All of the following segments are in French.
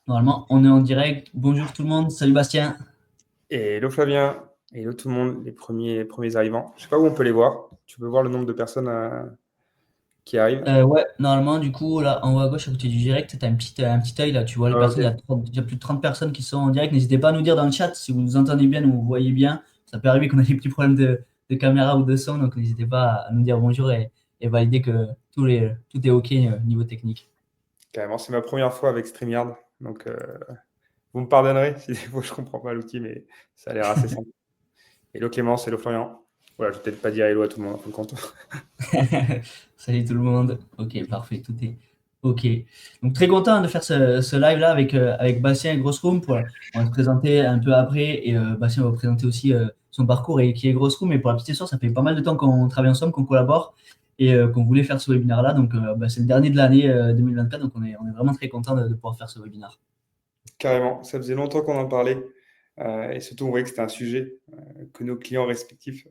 Normalement, on est en direct. Bonjour tout le monde. Salut Bastien. Et hello Flavien, et hello tout le monde, les premiers arrivants. Je sais pas où on peut les voir. Tu peux voir le nombre de personnes qui arrivent. Ouais, normalement, du coup, là, en haut à gauche, à côté du direct, tu as un petit œil là. Tu vois les Ah, personnes. ok, Il y a plus de 30 personnes qui sont en direct. N'hésitez pas à nous dire dans le chat si vous nous entendez bien ou vous voyez bien. Ça peut arriver qu'on ait des petits problèmes de caméra ou de son. Donc, n'hésitez pas à nous dire bonjour et valider que tout est OK niveau technique. carrément. C'est ma première fois avec StreamYard, donc vous me pardonnerez si des fois je comprends pas l'outil, mais ça a l'air assez simple. Hello Clémence, hello Florian. Voilà, je vais peut-être pas dire hello à tout le monde en fin de compte. Salut tout le monde. Ok, parfait, tout est ok. Donc très content de faire ce live là avec Bastien et Grosse Room. On va se présenter un peu après et Bastien va vous présenter aussi son parcours et qui est Grosse Room. Mais pour la petite histoire, ça fait pas mal de temps qu'on travaille ensemble, qu'on collabore et qu'on voulait faire ce webinaire là. Donc c'est le dernier de l'année 2024, donc on est vraiment très content de pouvoir faire ce webinaire. Carrément, ça faisait longtemps qu'on en parlait. Et surtout, on voyait que c'était un sujet que nos clients respectifs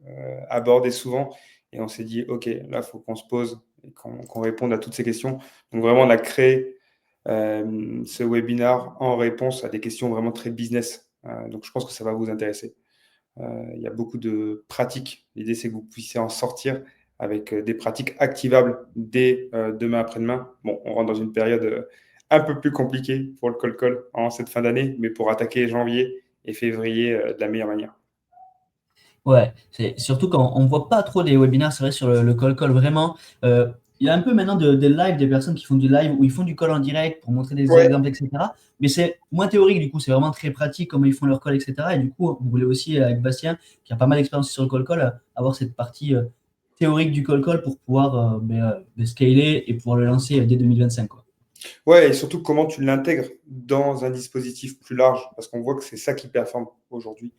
abordaient souvent. Et on s'est dit, OK, là, il faut qu'on se pose et qu'on réponde à toutes ces questions. Donc, vraiment, on a créé ce webinar en réponse à des questions vraiment très business. Donc, je pense que ça va vous intéresser. Il y a beaucoup de pratiques. L'idée, c'est que vous puissiez en sortir avec des pratiques activables dès demain après-demain. Bon, on rentre dans une période un peu plus compliquée pour le call en cette fin d'année, mais pour attaquer janvier et février de la meilleure manière. Ouais, c'est surtout quand on voit pas trop les webinaires, c'est vrai, sur le call call, vraiment. Il y a un peu maintenant des lives, des personnes qui font du live où ils font du call en direct pour montrer des Ouais, exemples, etc. Mais c'est moins théorique, du coup, c'est vraiment très pratique comment ils font leur call, etc. Et du coup, on voulait aussi, avec Bastien, qui a pas mal d'expérience sur le call call, avoir cette partie théorique du call call pour pouvoir scaler et pouvoir le lancer dès 2025, quoi. ouais, et surtout comment tu l'intègres dans un dispositif plus large, parce qu'on voit que c'est ça qui performe aujourd'hui.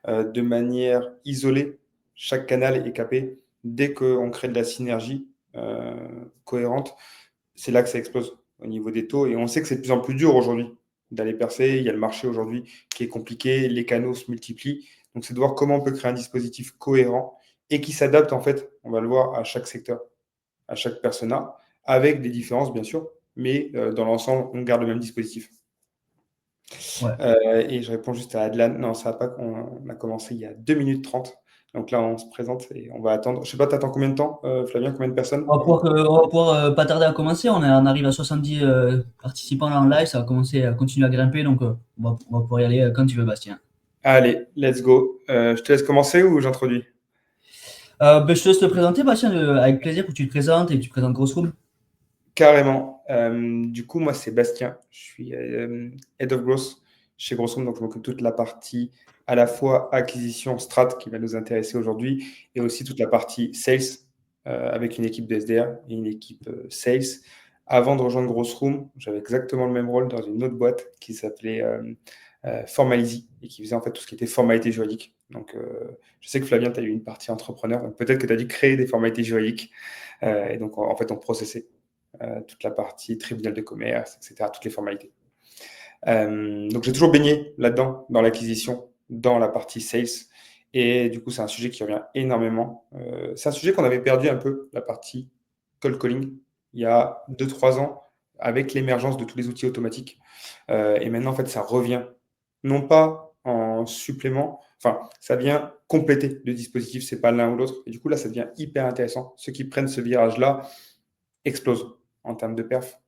De manière isolée, chaque canal est capé. Dès qu'on crée de la synergie cohérente, c'est là que ça explose au niveau des taux. Et on sait que c'est de plus en plus dur aujourd'hui d'aller percer. Il y a le marché aujourd'hui qui est compliqué, les canaux se multiplient. Donc, c'est de voir comment on peut créer un dispositif cohérent et qui s'adapte, en fait, on va le voir, à chaque secteur, à chaque persona, avec des différences, bien sûr, mais dans l'ensemble, on garde le même dispositif. Ouais. Et je réponds juste à Adlan. Non, ça va pas. On a commencé il y a 2 minutes 30. Donc là, on se présente et on va attendre. Je sais pas, t'attends combien de temps, Flavien, combien de personnes avant On va pouvoir pas tarder à commencer. On arrive à 70 participants là en live. Ça va commencer à continuer à grimper. Donc, on va pouvoir y aller quand tu veux, Bastien. Allez, let's go. Je te laisse commencer ou j'introduis? Je te laisse te présenter, Bastien, avec plaisir, que tu te présentes et que tu présentes Grosse Room. Carrément. Du coup, moi, c'est Bastien. Je suis Head of Growth chez Growthroom. Donc, je m'occupe de toute la partie à la fois acquisition strat qui va nous intéresser aujourd'hui et aussi toute la partie sales avec une équipe de SDR et une équipe sales. Avant de rejoindre Growthroom, j'avais exactement le même rôle dans une autre boîte qui s'appelait Formalizy et qui faisait en fait tout ce qui était formalité juridique. Donc, je sais que Flavien, tu as eu une partie entrepreneur. Donc, peut-être que tu as dû créer des formalités juridiques. Et donc, en fait, on processait toute la partie tribunal de commerce, etc., toutes les formalités. Donc j'ai toujours baigné là-dedans, dans l'acquisition, dans la partie sales. Et du coup, c'est un sujet qui revient énormément. C'est un sujet qu'on avait perdu un peu, la partie cold calling, il y a 2 3 ans, avec l'émergence de tous les outils automatiques. Et maintenant, en fait, ça revient, non pas en supplément, enfin, ça vient compléter le dispositif, c'est pas l'un ou l'autre. Et du coup, là, ça devient hyper intéressant. Ceux qui prennent ce virage-là explosent en termes de perf.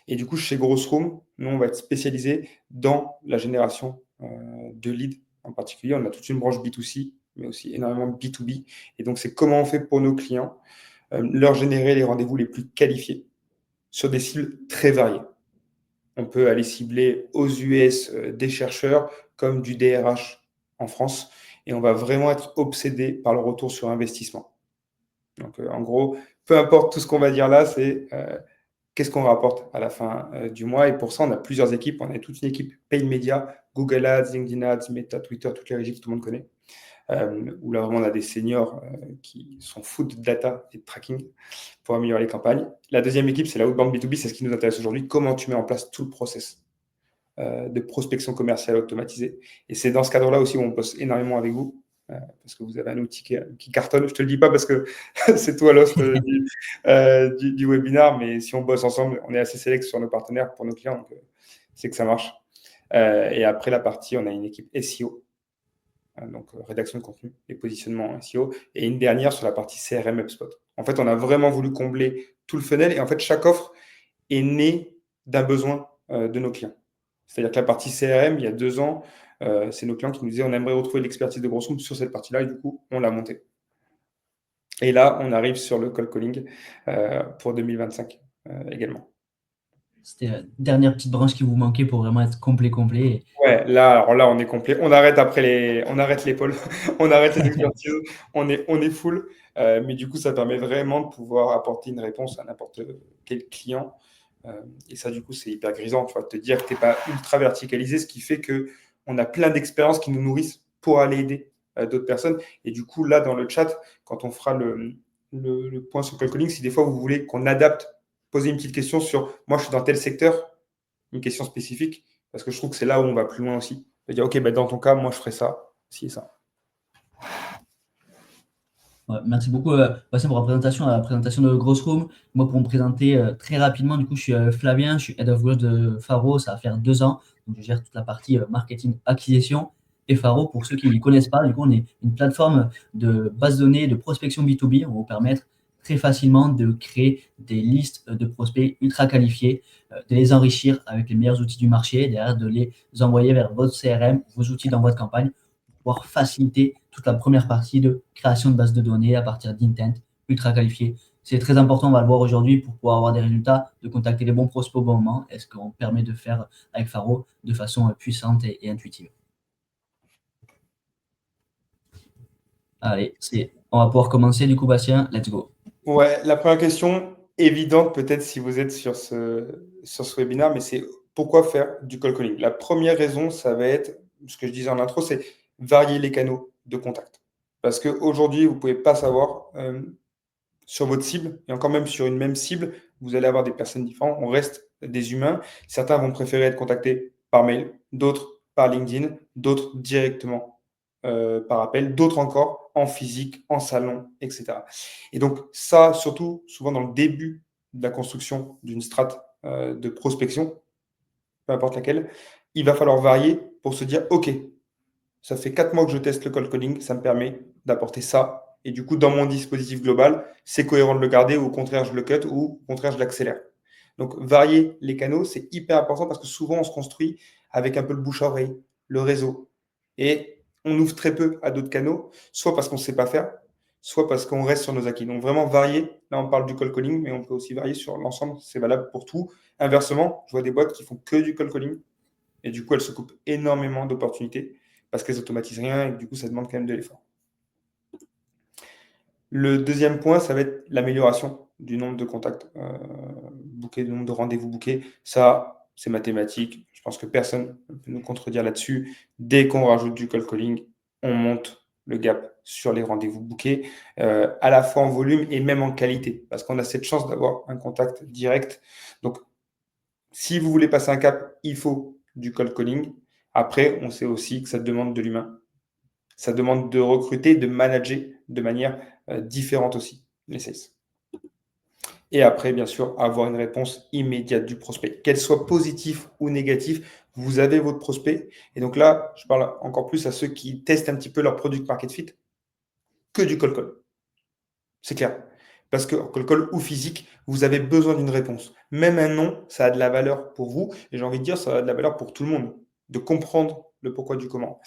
Et du coup, chez Grossroom, nous, on va être spécialisé dans la génération de leads en particulier. On a toute une branche B2C, mais aussi énormément de B2B. Et donc, c'est comment on fait pour nos clients leur générer les rendez-vous les plus qualifiés sur des cibles très variées. On peut aller cibler aux US des chercheurs comme du DRH en France. Et on va vraiment être obsédé par le retour sur investissement. Donc, en gros, peu importe tout ce qu'on va dire là, c'est qu'est-ce qu'on rapporte à la fin du mois. Et pour ça, on a plusieurs équipes. On a toute une équipe paid media, Google Ads, LinkedIn Ads, Meta, Twitter, toutes les régies que tout le monde connaît. Où là, vraiment, on a des seniors qui sont fous de data et de tracking pour améliorer les campagnes. La deuxième équipe, c'est la outbound B2B. C'est ce qui nous intéresse aujourd'hui. Comment tu mets en place tout le process de prospection commerciale automatisée. Et c'est dans ce cadre-là aussi où on bosse énormément avec vous. parce que vous avez un outil qui cartonne. Je ne te le dis pas parce que c'est toi l'host du webinaire, mais si on bosse ensemble, on est assez sélect sur nos partenaires pour nos clients, donc c'est que ça marche. Et après la partie, on a une équipe SEO, donc rédaction de contenu et positionnement SEO, et une dernière sur la partie CRM HubSpot. En fait, on a vraiment voulu combler tout le funnel, et en fait, chaque offre est née d'un besoin de nos clients. C'est-à-dire que la partie CRM, il y a 2 ans, c'est nos clients qui nous disaient on aimerait retrouver l'expertise de Grossroom sur cette partie-là, et du coup, on l'a montée. Et là, on arrive sur le cold calling pour 2025 également. C'était la dernière petite branche qui vous manquait pour vraiment être complet. Ouais, là, alors là, on est complet. On arrête on arrête l'épaule, on arrête les expertises, on est full. Mais du coup, ça permet vraiment de pouvoir apporter une réponse à n'importe quel client. Et ça, du coup, c'est hyper grisant, tu vois, de te dire que tu n'es pas ultra verticalisé, ce qui fait qu'on a plein d'expériences qui nous nourrissent pour aller aider d'autres personnes. Et du coup, là, dans le chat, quand on fera le point sur cold calling, si des fois vous voulez qu'on adapte, poser une petite question sur moi, je suis dans tel secteur, une question spécifique, parce que je trouve que c'est là où on va plus loin aussi. De dire, OK, bah, dans ton cas, moi, je ferai ça, ci et ça. Ouais, merci beaucoup, Bastien, pour la présentation de Grossroom. Moi, pour me présenter très rapidement, du coup, je suis Flavien, je suis Head of Growth de Faro, ça va faire 2 ans. Donc, je gère toute la partie marketing acquisition. Et Faro, pour ceux qui ne connaissent pas, du coup, on est une plateforme de base de données de prospection B2B. On va vous permettre très facilement de créer des listes de prospects ultra qualifiés, de les enrichir avec les meilleurs outils du marché, derrière de les envoyer vers votre CRM, vos outils d'envoi de campagne, pouvoir faciliter toute la première partie de création de base de données à partir d'intent ultra qualifiés. C'est très important, on va le voir aujourd'hui, pour pouvoir avoir des résultats, de contacter les bons prospects au bon moment, et ce qu'on permet de faire avec Faro de façon puissante et intuitive. Allez, on va pouvoir commencer du coup, Bastien, let's go. Ouais, la première question, évidente peut-être si vous êtes sur ce webinaire, mais c'est pourquoi faire du cold calling? La première raison, ça va être, ce que je disais en intro, c'est varier les canaux de contact. Parce qu'aujourd'hui, vous ne pouvez pas savoir sur votre cible, et encore même sur une même cible, vous allez avoir des personnes différentes. On reste des humains. Certains vont préférer être contactés par mail, d'autres par LinkedIn, d'autres directement par appel, d'autres encore en physique, en salon, etc. Et donc ça, surtout souvent dans le début de la construction d'une strate de prospection, peu importe laquelle, il va falloir varier pour se dire, OK, ça fait 4 mois que je teste le cold calling, ça me permet d'apporter ça. Et du coup, dans mon dispositif global, c'est cohérent de le garder, ou au contraire, je le cut, ou au contraire, je l'accélère. Donc, varier les canaux, c'est hyper important parce que souvent, on se construit avec un peu le bouche-à-oreille, le réseau. Et on ouvre très peu à d'autres canaux, soit parce qu'on ne sait pas faire, soit parce qu'on reste sur nos acquis. Donc, vraiment varier. Là, on parle du cold calling, mais on peut aussi varier sur l'ensemble. C'est valable pour tout. Inversement, je vois des boîtes qui font que du cold calling. Et du coup, elles se coupent énormément d'opportunités parce qu'elles automatisent rien et du coup, ça demande quand même de l'effort. Le deuxième point, ça va être l'amélioration du nombre de contacts bookés, du nombre de rendez-vous bookés. Ça, c'est mathématique. Je pense que personne ne peut nous contredire là-dessus. Dès qu'on rajoute du cold calling, on monte le gap sur les rendez-vous bookés, à la fois en volume et même en qualité, parce qu'on a cette chance d'avoir un contact direct. Donc, si vous voulez passer un cap, il faut du cold calling. Après, on sait aussi que ça demande de l'humain. Ça demande de recruter, de manager de manière différente aussi, les sales. Et après, bien sûr, avoir une réponse immédiate du prospect. Qu'elle soit positive ou négative, vous avez votre prospect. Et donc là, je parle encore plus à ceux qui testent un petit peu leur product market fit, que du cold call. C'est clair. Parce que cold call ou physique, vous avez besoin d'une réponse. Même un non, ça a de la valeur pour vous. Et j'ai envie de dire, ça a de la valeur pour tout le monde. De comprendre le pourquoi du comment.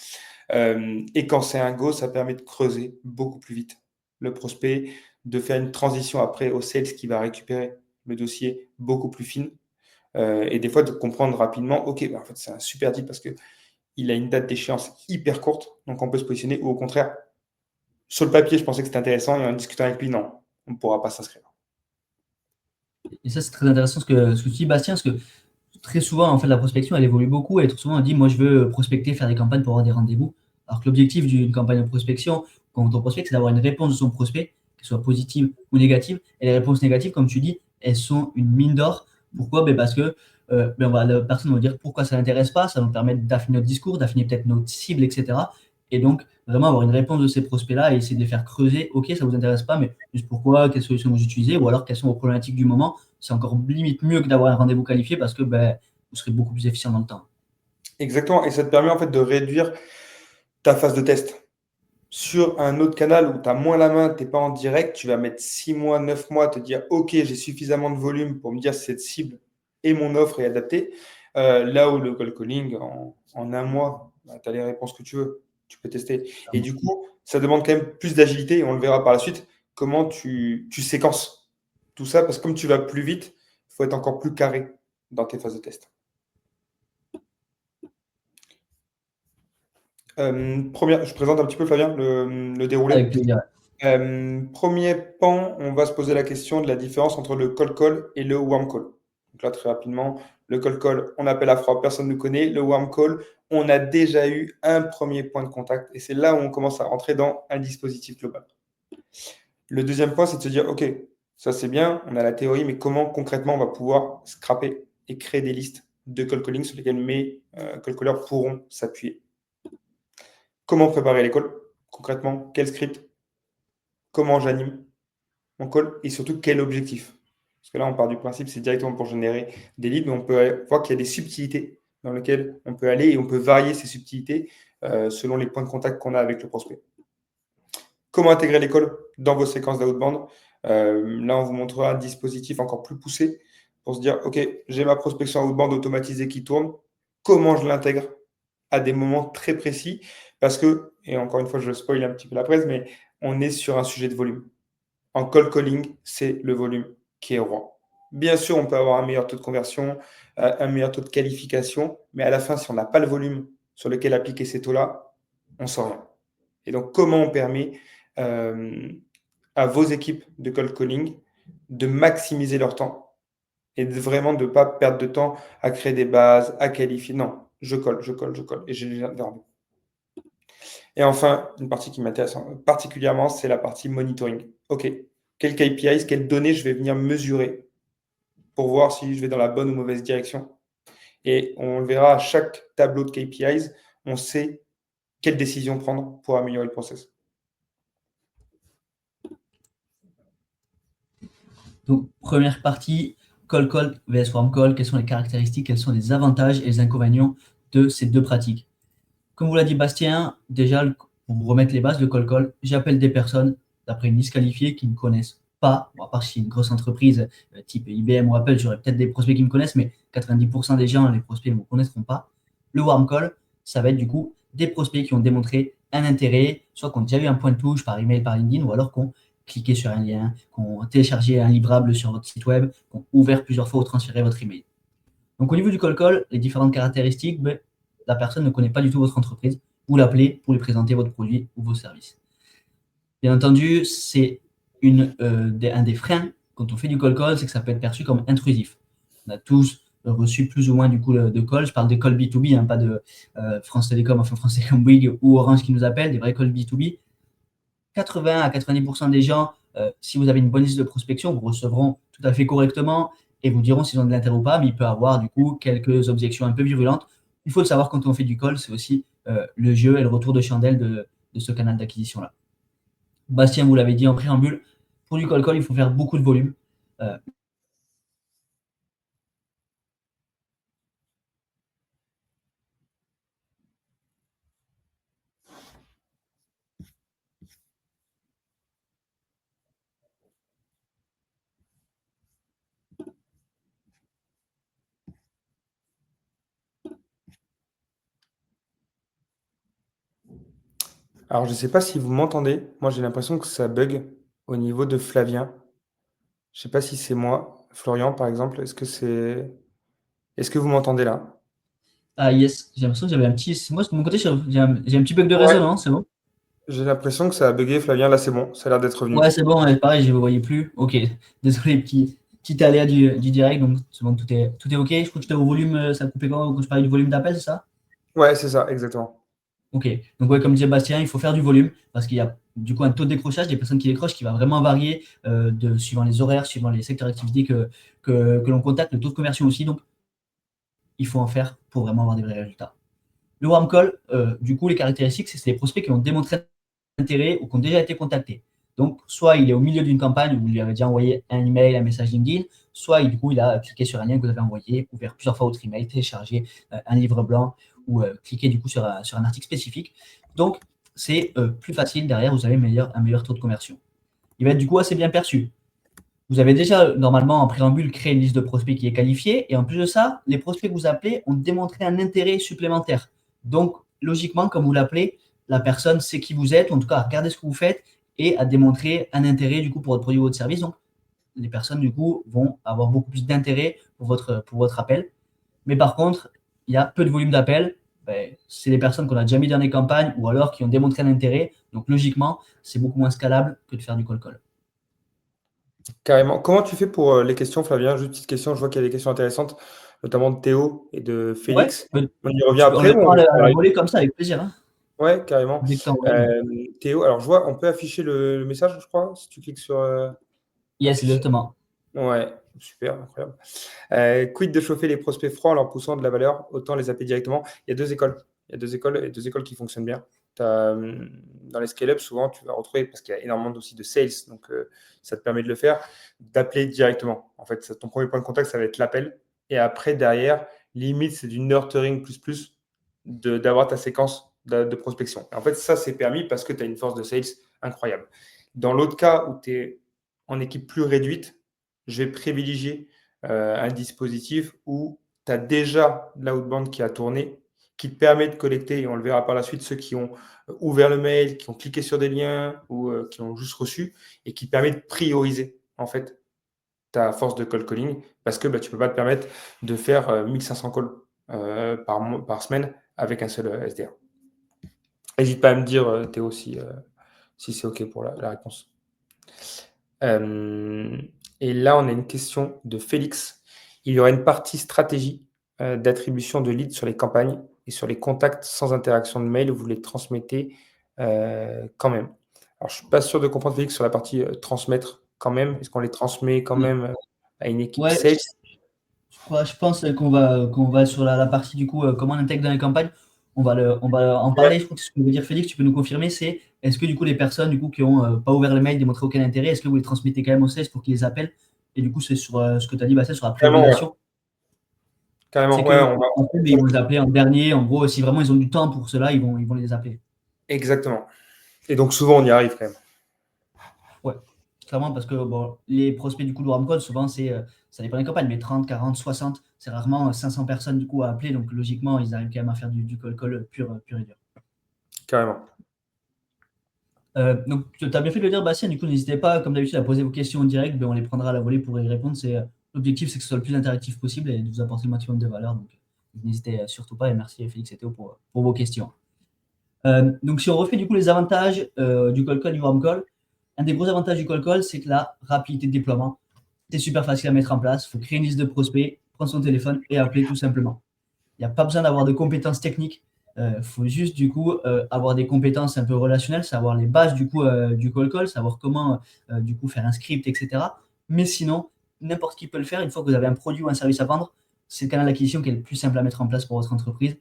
Et quand c'est un go, ça permet de creuser beaucoup plus vite le prospect, de faire une transition après au sales qui va récupérer le dossier beaucoup plus fine. Et des fois, de comprendre rapidement, OK, bah, en fait, c'est un super deal parce qu'il a une date d'échéance hyper courte. Donc, on peut se positionner. Ou au contraire, sur le papier, je pensais que c'était intéressant. Et en discutant avec lui, non, on ne pourra pas s'inscrire. Et ça, c'est très intéressant ce que tu dis, Bastien, parce que très souvent, en fait, la prospection, elle évolue beaucoup, et très souvent, on dit, moi, je veux prospecter, faire des campagnes pour avoir des rendez-vous. Alors que l'objectif d'une campagne de prospection, quand on prospecte, c'est d'avoir une réponse de son prospect, qu'elle soit positive ou négative. Et les réponses négatives, comme tu dis, elles sont une mine d'or. Pourquoi? Parce que la personne va dire pourquoi ça ne l'intéresse pas, ça va nous permettre d'affiner notre discours, d'affiner peut-être notre cible, etc. Et donc, vraiment avoir une réponse de ces prospects-là et essayer de les faire creuser. Ok, ça vous intéresse pas, mais juste pourquoi, quelles solutions vous utilisez, ou alors quelles sont vos problématiques du moment. C'est encore limite mieux que d'avoir un rendez-vous qualifié parce que vous serez beaucoup plus efficient dans le temps. Exactement. Et ça te permet en fait de réduire ta phase de test. Sur un autre canal où tu as moins la main, tu n'es pas en direct, tu vas mettre 6 mois, 9 mois, te dire OK, j'ai suffisamment de volume pour me dire si cette cible et mon offre est adaptée. Là où le cold calling, en un mois, tu as les réponses que tu veux, tu peux tester. Et du coup, ça demande quand même plus d'agilité, et on le verra par la suite, comment tu séquences tout ça, parce que comme tu vas plus vite, il faut être encore plus carré dans tes phases de test. Je présente un petit peu, Flavien, le déroulé. Avec plaisir. Premier pan, on va se poser la question de la différence entre le cold call et le warm call. Donc là, très rapidement, le cold call, on appelle à froid, personne ne nous connaît. Le warm call, on a déjà eu un premier point de contact et c'est là où on commence à rentrer dans un dispositif global. Le deuxième point, c'est de se dire, OK, ça c'est bien, on a la théorie, mais comment concrètement on va pouvoir scraper et créer des listes de cold calling sur lesquelles mes cold callers pourront s'appuyer. Comment préparer les calls concrètement? Quel script? Comment j'anime mon call et surtout quel objectif. Parce que là, on part du principe, c'est directement pour générer des leads, mais on peut voir qu'il y a des subtilités dans lesquelles on peut aller et on peut varier ces subtilités selon les points de contact qu'on a avec le prospect. Comment intégrer les calls dans vos séquences d'outbound? Là, on vous montrera un dispositif encore plus poussé pour se dire, OK, j'ai ma prospection outbound automatisée qui tourne. Comment je l'intègre à des moments très précis? Parce que, et encore une fois, je spoil un petit peu la presse, mais on est sur un sujet de volume. En cold calling, c'est le volume qui est roi. Bien sûr, on peut avoir un meilleur taux de conversion, un meilleur taux de qualification, mais à la fin, si on n'a pas le volume sur lequel appliquer ces taux-là, on ne sort rien. Et donc, comment on permet à vos équipes de cold calling de maximiser leur temps et vraiment de ne pas perdre de temps à créer des bases, à qualifier. Non, je colle. Et j'ai les verbes. Et enfin, une partie qui m'intéresse particulièrement, c'est la partie monitoring. OK, quels KPIs, quelles données je vais venir mesurer pour voir si je vais dans la bonne ou mauvaise direction. Et on le verra à chaque tableau de KPIs, on sait quelle décision prendre pour améliorer le process. Donc, première partie, cold call vs warm call, quelles sont les caractéristiques, quels sont les avantages et les inconvénients de ces deux pratiques. Comme vous l'a dit Bastien, déjà, pour vous remettre les bases, le cold call, j'appelle des personnes d'après une liste qualifiée qui ne connaissent pas, bon, à part si c'est une grosse entreprise type IBM ou Apple, j'aurais peut-être des prospects qui me connaissent, mais 90% des gens, les prospects ne me connaîtront pas. Le warm call, ça va être du coup des prospects qui ont démontré un intérêt, soit qui ont déjà eu un point de touche par email, par LinkedIn, ou alors qui ont cliqué sur un lien, qui ont téléchargé un livrable sur votre site web, qui ont ouvert plusieurs fois ou transféré votre email. Donc au niveau du cold call, les différentes caractéristiques, la personne ne connaît pas du tout votre entreprise. Vous l'appelez pour lui présenter votre produit ou vos services. Bien entendu, c'est un des freins quand on fait du cold call, c'est que ça peut être perçu comme intrusif. On a tous reçu plus ou moins du coup de call. Je parle des calls B2B, hein, pas de France Télécom, enfin France Télécom Bouygues ou Orange qui nous appellent, des vrais calls B2B. 80 à 90% des gens, si vous avez une bonne liste de prospection, vous recevront tout à fait correctement et vous diront s'ils ont de l'intérêt ou pas, mais il peut avoir du coup quelques objections un peu virulentes. Il faut le savoir quand on fait du call, c'est aussi le jeu et le retour de chandelle de ce canal d'acquisition-là. Bastien, vous l'avez dit en préambule, pour du cold call, il faut faire beaucoup de volume. Alors, je ne sais pas si vous m'entendez. Moi, j'ai l'impression que ça bug au niveau de Flavien. Je ne sais pas si c'est moi. Florian, par exemple, Est-ce que vous m'entendez là? Ah yes, j'ai l'impression que j'avais un petit. Moi, de mon côté, j'ai un petit bug de réseau, Ouais. non? C'est bon? J'ai l'impression que ça a bugué, Flavien. Là, c'est bon. Ça a l'air d'être revenu. Ouais, c'est bon, pareil, je ne vous voyais plus. Ok, désolé, petit aléa du direct, donc c'est bon, tout est ok. Je crois que j'étais au volume, ça a coupé quand je parlais du volume d'appel, c'est ça? Ouais, c'est ça, exactement. Ok, donc ouais, comme disait Bastien, il faut faire du volume parce qu'il y a du coup un taux de décrochage des personnes qui décrochent qui va vraiment varier suivant les horaires, suivant les secteurs d'activité que l'on contacte, le taux de conversion aussi. Donc, il faut en faire pour vraiment avoir des vrais résultats. Le warm call, du coup, les caractéristiques, c'est les prospects qui ont démontré un intérêt ou qui ont déjà été contactés. Donc, soit il est au milieu d'une campagne où vous lui avez déjà envoyé un email, un message LinkedIn, soit du coup, il a cliqué sur un lien que vous avez envoyé, ouvert plusieurs fois votre email, téléchargé un livre blanc ou cliqué du coup sur un article spécifique. Donc, c'est plus facile derrière, vous avez un meilleur taux de conversion. Il va être du coup assez bien perçu. Vous avez déjà, normalement, en préambule, créé une liste de prospects qui est qualifiée. Et en plus de ça, les prospects que vous appelez ont démontré un intérêt supplémentaire. Donc, logiquement, comme vous l'appelez, la personne sait qui vous êtes, ou en tout cas, a regardé ce que vous faites et a démontré un intérêt du coup pour votre produit ou votre service. Donc, les personnes du coup vont avoir beaucoup plus d'intérêt pour votre appel. Mais par contre, il y a peu de volume d'appels. Ben, c'est des personnes qu'on a déjà mis dans des campagnes ou alors qui ont démontré un intérêt. Donc, logiquement, c'est beaucoup moins scalable que de faire du call-call. Carrément. Comment tu fais pour les questions, Flavien? Juste une petite question, je vois qu'il y a des questions intéressantes, notamment de Théo et de Ouais, Félix. On y revient on après les ou prend on à la arrive? volée comme ça, avec plaisir. Hein. Ouais, carrément. Dès que t'as envoyé. Théo, alors je vois, on peut afficher le message, je crois, si tu cliques sur Yes, afficher. exactement. Ouais, super, incroyable. Quid de chauffer les prospects froids en leur poussant de la valeur, autant les appeler directement. Il y a deux écoles. Il y a deux écoles et deux écoles qui fonctionnent bien. Dans les scale-up, souvent, tu vas retrouver, parce qu'il y a énormément aussi de sales, donc ça te permet de le faire, d'appeler directement. En fait, ton premier point de contact, ça va être l'appel. Et après, derrière, limite, c'est du nurturing plus d'avoir ta séquence de prospection. Et en fait, ça, c'est permis parce que tu as une force de sales incroyable. Dans l'autre cas où tu es en équipe plus réduite, je vais privilégier un dispositif où tu as déjà de l'outbound qui a tourné, qui te permet de collecter, et on le verra par la suite, ceux qui ont ouvert le mail, qui ont cliqué sur des liens ou qui ont juste reçu, et qui permet de prioriser en fait ta force de cold calling, parce que tu ne peux pas te permettre de faire 1500 calls par semaine avec un seul SDR. N'hésite pas à me dire, Théo, si c'est OK pour la réponse. Et là, on a une question de Félix. Il y aura une partie stratégie d'attribution de leads sur les campagnes et sur les contacts sans interaction de mail, vous les transmettez quand même. Alors, je ne suis pas sûr de comprendre, Félix, sur la partie transmettre quand même. Est-ce qu'on les transmet quand même à une équipe Ouais, sales? je pense qu'on va sur la partie du coup, comment on intègre dans les campagnes. On va en Ouais, parler. Je crois que ce que veut dire Félix, tu peux nous confirmer, c'est est-ce que du coup les personnes du coup qui ont pas ouvert le mail, démontré aucun intérêt, est-ce que vous les transmettez quand même au sales pour qu'ils les appellent? Et du coup, c'est sur ce que tu as dit, Bastien, sur la carrément, ouais. priorisation. C'est Carrément, ouais, que on va. en fait, ils vont les appeler en dernier. En gros, si vraiment ils ont du temps pour cela, ils vont les appeler. Exactement. Et donc, souvent, on y arrive quand même. Ouais, clairement, parce que bon, les prospects du coup de warm call, souvent, ça dépend des campagnes, mais 30, 40, 60, c'est rarement 500 personnes du coup à appeler. Donc logiquement, ils arrivent quand même à faire du call call pur et dur. Carrément. Donc tu as bien fait de le dire, Bastien. Du coup, n'hésitez pas, comme d'habitude, à poser vos questions en direct. Ben, on les prendra à la volée pour y répondre. L'objectif, c'est que ce soit le plus interactif possible et de vous apporter le maximum de valeur. Donc n'hésitez surtout pas. Et merci Félix et Théo pour vos questions. Donc si on refait du coup les avantages du call call, du warm call, un des gros avantages du call call, c'est que la rapidité de déploiement. C'est super facile à mettre en place. Il faut créer une liste de prospects, prendre son téléphone et appeler tout simplement. Il n'y a pas besoin d'avoir de compétences techniques. Il faut juste du coup avoir des compétences un peu relationnelles, savoir les bases du coup du call call, savoir comment du coup faire un script, etc. Mais sinon, n'importe qui peut le faire. Une fois que vous avez un produit ou un service à vendre, c'est le canal d'acquisition qui est le plus simple à mettre en place pour votre entreprise.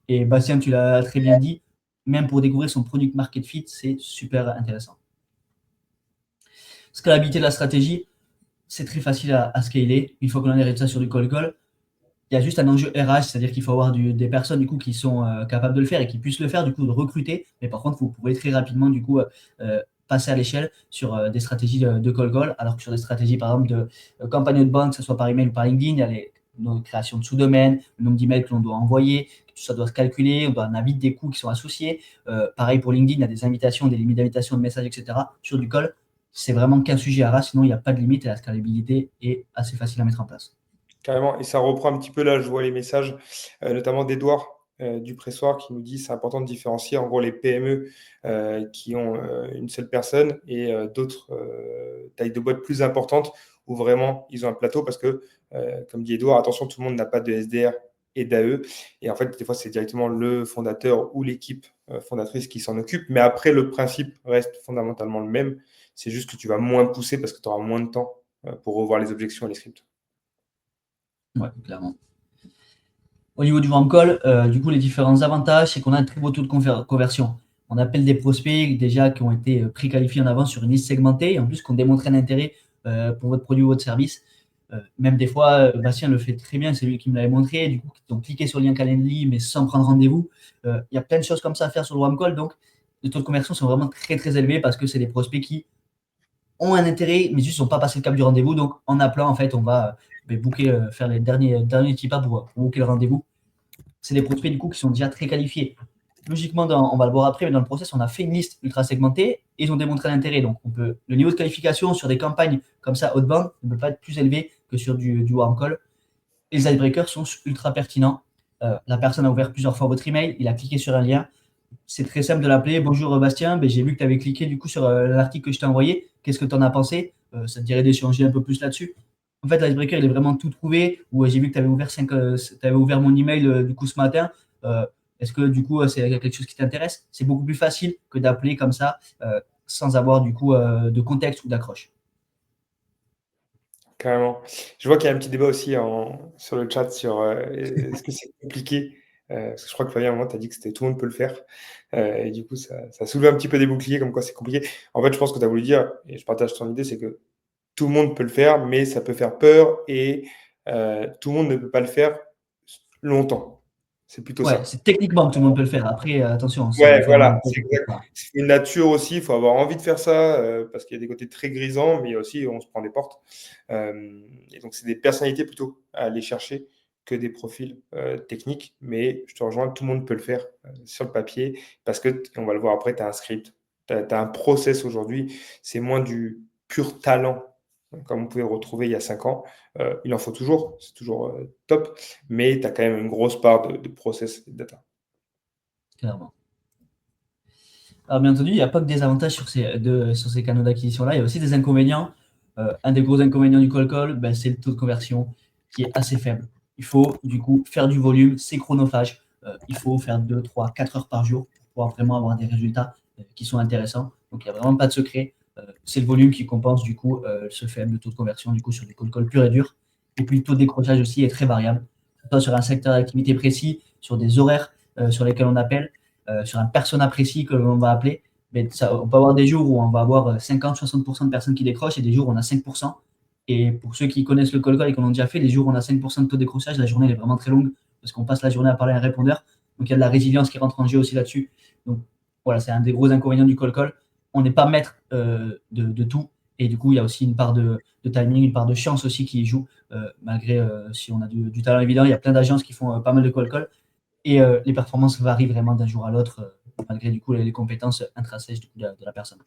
Et Bastien, tu l'as très bien dit, même pour découvrir son product market fit, c'est super intéressant. Scalabilité de la stratégie, c'est très facile à scaler. Une fois qu'on a des résultats sur du call call, il y a juste un enjeu RH, c'est-à-dire qu'il faut avoir des personnes du coup qui sont capables de le faire et qui puissent le faire, du coup de recruter. Mais par contre, vous pouvez très rapidement du coup passer à l'échelle sur des stratégies de call call, alors que sur des stratégies par exemple de campagne de banque, que ce soit par email ou par LinkedIn, il y a nos créations de sous-domaines, le nombre d'emails que l'on doit envoyer, tout ça doit se calculer, on a vite des coûts qui sont associés. Pareil pour LinkedIn, il y a des invitations, des limites d'invitation, de messages, etc. Sur du call, c'est vraiment qu'un sujet RH, sinon il n'y a pas de limite et la scalabilité est assez facile à mettre en place. Carrément. Et ça reprend un petit peu là, je vois les messages, notamment d'Edouard du Pressoir qui nous dit c'est important de différencier en gros les PME qui ont une seule personne et d'autres tailles de boîtes plus importantes où vraiment ils ont un plateau parce que, comme dit Edouard, attention, tout le monde n'a pas de SDR et d'AE. Et en fait, des fois, c'est directement le fondateur ou l'équipe fondatrice qui s'en occupe. Mais après, le principe reste fondamentalement le même. C'est juste que tu vas moins pousser parce que tu auras moins de temps pour revoir les objections et les scripts. Ouais, clairement. Au niveau du warm call, du coup, les différents avantages, c'est qu'on a un très beau taux de conversion. On appelle des prospects déjà qui ont été préqualifiés en avance sur une liste segmentée et en plus qui ont démontré un intérêt pour votre produit ou votre service. Même des fois, Bastien le fait très bien, c'est lui qui me l'avait montré. Du coup, ils ont cliqué sur le lien Calendly, mais sans prendre rendez-vous. Il y a plein de choses comme ça à faire sur le warm call. Donc, les taux de conversion sont vraiment très, très élevés parce que c'est des prospects qui ont un intérêt, mais juste n'ont pas passé le cap du rendez-vous. Donc, en appelant, en fait, on va booker, faire les derniers petits pas pour booker le rendez-vous. C'est des prospects du coup qui sont déjà très qualifiés. Logiquement, on va le voir après, mais dans le process, on a fait une liste ultra segmentée et ils ont démontré l'intérêt. Donc, le niveau de qualification sur des campagnes comme ça, outbound, ne peut pas être plus élevé que sur du warm call. Et les icebreakers sont ultra pertinents. La personne a ouvert plusieurs fois votre email, il a cliqué sur un lien. C'est très simple de l'appeler. Bonjour Bastien, j'ai vu que tu avais cliqué du coup sur l'article que je t'ai envoyé. Qu'est-ce que tu en as pensé? Ça te dirait d'échanger un peu plus là-dessus? En fait, l'icebreaker, il est vraiment tout trouvé. Ou j'ai vu que tu avais ouvert mon email du coup ce matin. Euh, Est-ce que du coup, c'est quelque chose qui t'intéresse? C'est beaucoup plus facile que d'appeler comme ça sans avoir du coup de contexte ou d'accroche. Carrément. Je vois qu'il y a un petit débat aussi sur le chat sur est-ce que c'est compliqué? Parce que je crois que Flavien, à un moment, tu as dit que tout le monde peut le faire. Et du coup, ça soulève un petit peu des boucliers, comme quoi c'est compliqué. En fait, je pense que tu as voulu dire, et je partage ton idée, c'est que tout le monde peut le faire, mais ça peut faire peur et tout le monde ne peut pas le faire longtemps. C'est plutôt Ouais, ça. c'est techniquement que tout le monde peut le faire. Après, attention, si on Ouais, fait un voilà, warm call, c'est peut-être exact. pas. C'est une nature aussi, il faut avoir envie de faire ça, parce qu'il y a des côtés très grisants, mais il y a aussi on se prend des portes. Et donc c'est des personnalités plutôt à aller chercher que des profils, techniques. Mais je te rejoins, tout le monde peut le faire, sur le papier parce que t on va le voir après, tu as un script, tu as un process aujourd'hui. C'est moins du pur talent, comme on pouvait le retrouver il y a 5 ans. Il en faut toujours, c'est toujours, top, mais tu as quand même une grosse part de process et de data. Clairement. Alors bien entendu, il n'y a pas que des avantages sur ces canaux d'acquisition-là, il y a aussi des inconvénients. Un des gros inconvénients du cold call, ben, c'est le taux de conversion qui est assez faible. Il faut du coup faire du volume, c'est chronophage. Il faut faire 2, 3, 4 heures par jour pour pouvoir vraiment avoir des résultats qui sont intéressants. Donc il n'y a vraiment pas de secret. C'est le volume qui compense du coup ce faible taux de conversion du coup sur du cold call pur et dur. Et puis le taux de décrochage aussi est très variable, soit sur un secteur d'activité précis, sur des horaires sur lesquels on appelle sur un persona précis que l'on va appeler, mais ça, on peut avoir des jours où on va avoir 50-60% de personnes qui décrochent et des jours où on a 5%. Et pour ceux qui connaissent le call call et qui l'ont déjà fait, les jours où on a 5% de taux de décrochage, la journée elle est vraiment très longue parce qu'on passe la journée à parler à un répondeur. Donc il y a de la résilience qui rentre en jeu aussi là-dessus. Donc voilà, c'est un des gros inconvénients du call call. On n'est pas maître de tout. Et du coup, il y a aussi une part de timing, une part de chance aussi qui joue, malgré si on a du talent évident. Il y a plein d'agences qui font pas mal de call call. Et les performances varient vraiment d'un jour à l'autre, malgré du coup les compétences intrinsèques de la personne.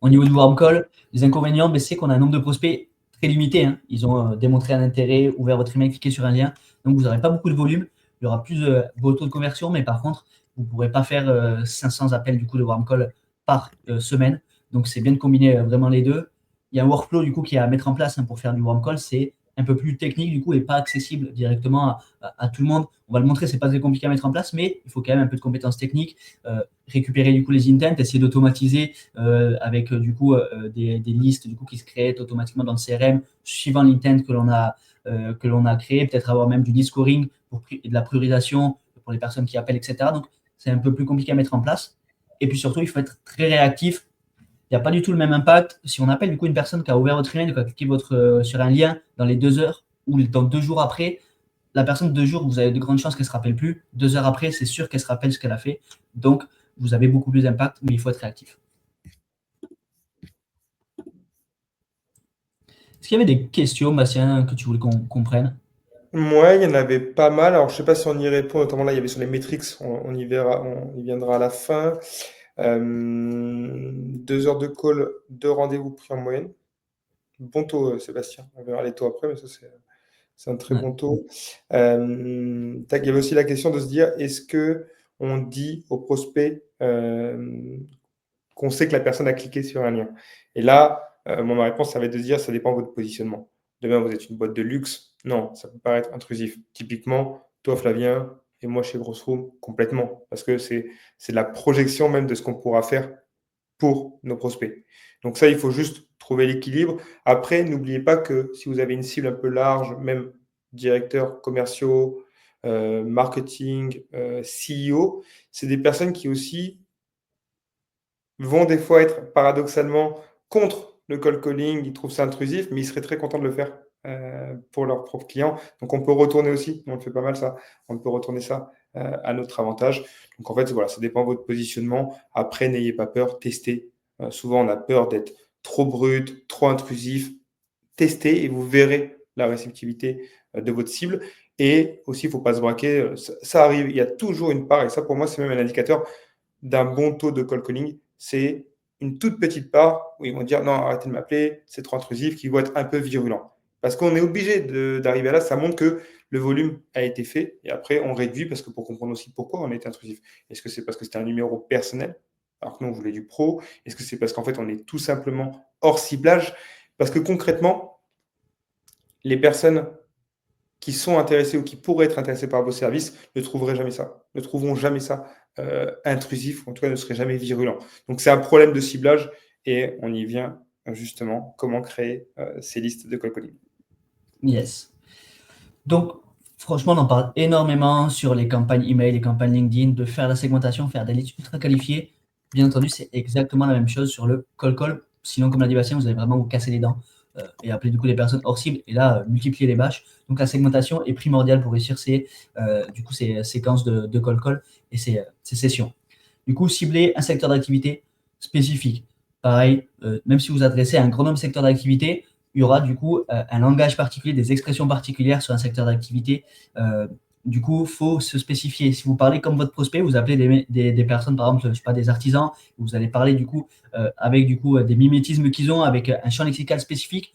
Au niveau du warm call, les inconvénients, ben, c'est qu'on a un nombre de prospects très limité. Hein. Ils ont démontré un intérêt, ouvert votre email, cliqué sur un lien. Donc vous n'aurez pas beaucoup de volume. Il y aura plus de beau taux de conversion, mais par contre, vous ne pourrez pas faire 500 appels du coup de warm call par semaine. Donc c'est bien de combiner vraiment les deux. Il y a un workflow du coup qui est à mettre en place hein, pour faire du warm call. C'est un peu plus technique du coup et pas accessible directement à tout le monde. On va le montrer, c'est pas très compliqué à mettre en place, mais il faut quand même un peu de compétences techniques. Récupérer du coup les intents, essayer d'automatiser avec du coup des listes du coup qui se créent automatiquement dans le CRM suivant l'intent que l'on a créé, peut-être avoir même du list scoring pour de la priorisation pour les personnes qui appellent, etc. Donc c'est un peu plus compliqué à mettre en place. Et puis surtout, il faut être très réactif. Il n'y a pas du tout le même impact si on appelle du coup une personne qui a ouvert votre email, qui a cliqué sur un lien dans les 2 heures ou dans 2 jours après. La personne de 2 jours, vous avez de grandes chances qu'elle ne se rappelle plus. 2 heures après, c'est sûr qu'elle se rappelle ce qu'elle a fait. Donc, vous avez beaucoup plus d'impact, mais il faut être réactif. Est-ce qu'il y avait des questions, Bastien, que tu voulais qu'on comprenne? Ouais, il y en avait pas mal. Alors, je sais pas si on y répond, notamment là, il y avait sur les métriques, on y verra, on y viendra à la fin. 2 heures de call, 2 rendez-vous pris en moyenne. Bon taux, Sébastien. On verra les taux après, mais ça, c'est un très Ouais. bon taux. Tac, il y avait aussi la question de se dire, est-ce que on dit au prospect qu'on sait que la personne a cliqué sur un lien? Et là, moi, ma réponse, ça va être de dire, ça dépend de votre positionnement. Demain, vous êtes une boîte de luxe. Non, ça peut paraître intrusif. Typiquement, toi, Flavien, et moi, chez Grossroom, complètement. Parce que c'est la projection même de ce qu'on pourra faire pour nos prospects. Donc ça, il faut juste trouver l'équilibre. Après, n'oubliez pas que si vous avez une cible un peu large, même directeurs commerciaux, marketing, CEO, c'est des personnes qui aussi vont des fois être paradoxalement contre le cold calling, ils trouvent ça intrusif, mais ils seraient très contents de le faire, pour leurs propres clients. Donc on peut retourner aussi, on le fait pas mal ça, on peut retourner ça, à notre avantage. Donc en fait, voilà, ça dépend de votre positionnement. Après, n'ayez pas peur, testez. Souvent, on a peur d'être trop brut, trop intrusif. Testez et vous verrez la réceptivité, de votre cible. Et aussi, il ne faut pas se braquer, ça arrive, il y a toujours une part et ça pour moi, c'est même un indicateur d'un bon taux de cold calling, c'est une toute petite part où ils vont dire non, arrêtez de m'appeler, c'est trop intrusif, qui vont être un peu virulents. Parce qu'on est obligé d'arriver à là, ça montre que le volume a été fait et après on réduit parce que pour comprendre aussi pourquoi on est intrusif. Est-ce que c'est parce que c'était un numéro personnel alors que nous on voulait du pro? Est-ce que c'est parce qu'en fait on est tout simplement hors ciblage? Parce que concrètement, les personnes qui sont intéressés ou qui pourraient être intéressés par vos services ne trouveront jamais ça intrusif, ou en tout cas ne serait jamais virulent. Donc c'est un problème de ciblage et on y vient justement, comment créer ces listes de cold calling. Yes. Donc, franchement, on en parle énormément sur les campagnes email, les campagnes LinkedIn, de faire la segmentation, faire des leads ultra qualifiés. Bien entendu, c'est exactement la même chose sur le cold call. Sinon, comme l'a dit Bastien, vous allez vraiment vous casser les dents et appeler du coup des personnes hors cible et là, multiplier les bâches. Donc, la segmentation est primordiale pour réussir ces séquences de cold call et ces sessions. Du coup, cibler un secteur d'activité spécifique. Pareil, même si vous adressez à un grand nombre de secteurs d'activité, il y aura du coup un langage particulier, des expressions particulières sur un secteur d'activité. Du coup, il faut se spécifier. Si vous parlez comme votre prospect, vous appelez des personnes, par exemple, je sais pas, des artisans, vous allez parler du coup avec du coup des mimétismes qu'ils ont, avec un champ lexical spécifique.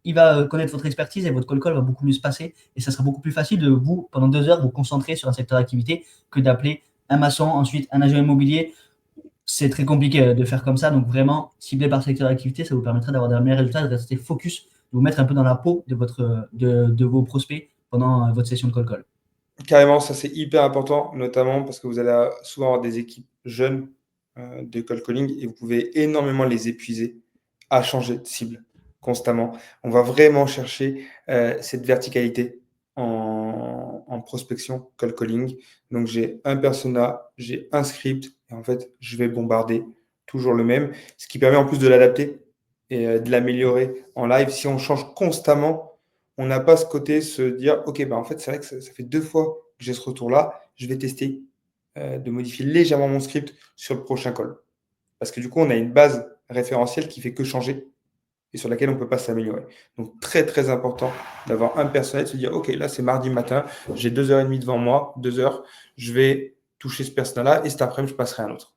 Il va connaître votre expertise et votre call call va beaucoup mieux se passer. Et ça sera beaucoup plus facile de vous, pendant 2 heures, vous concentrer sur un secteur d'activité que d'appeler un maçon, ensuite un agent immobilier. C'est très compliqué de faire comme ça. Donc vraiment, cibler par secteur d'activité, ça vous permettrait d'avoir des meilleurs résultats, de rester focus, de vous mettre un peu dans la peau de vos prospects pendant votre session de call call. Carrément, ça c'est hyper important, notamment parce que vous allez souvent avoir des équipes jeunes de cold calling et vous pouvez énormément les épuiser à changer de cible constamment. On va vraiment chercher cette verticalité en prospection cold calling. Donc j'ai un persona, j'ai un script et en fait je vais bombarder toujours le même, ce qui permet en plus de l'adapter et de l'améliorer en live. Si on change constamment, on n'a pas ce côté se dire ok, bah en fait c'est vrai que ça fait 2 fois que j'ai ce retour-là, je vais tester de modifier légèrement mon script sur le prochain call. Parce que du coup, on a une base référentielle qui fait que changer et sur laquelle on ne peut pas s'améliorer. Donc très très important d'avoir un personnel, de se dire ok, là c'est mardi matin, j'ai 2h30 devant moi, 2 heures, je vais toucher ce personnel-là et cet après-midi je passerai à un autre.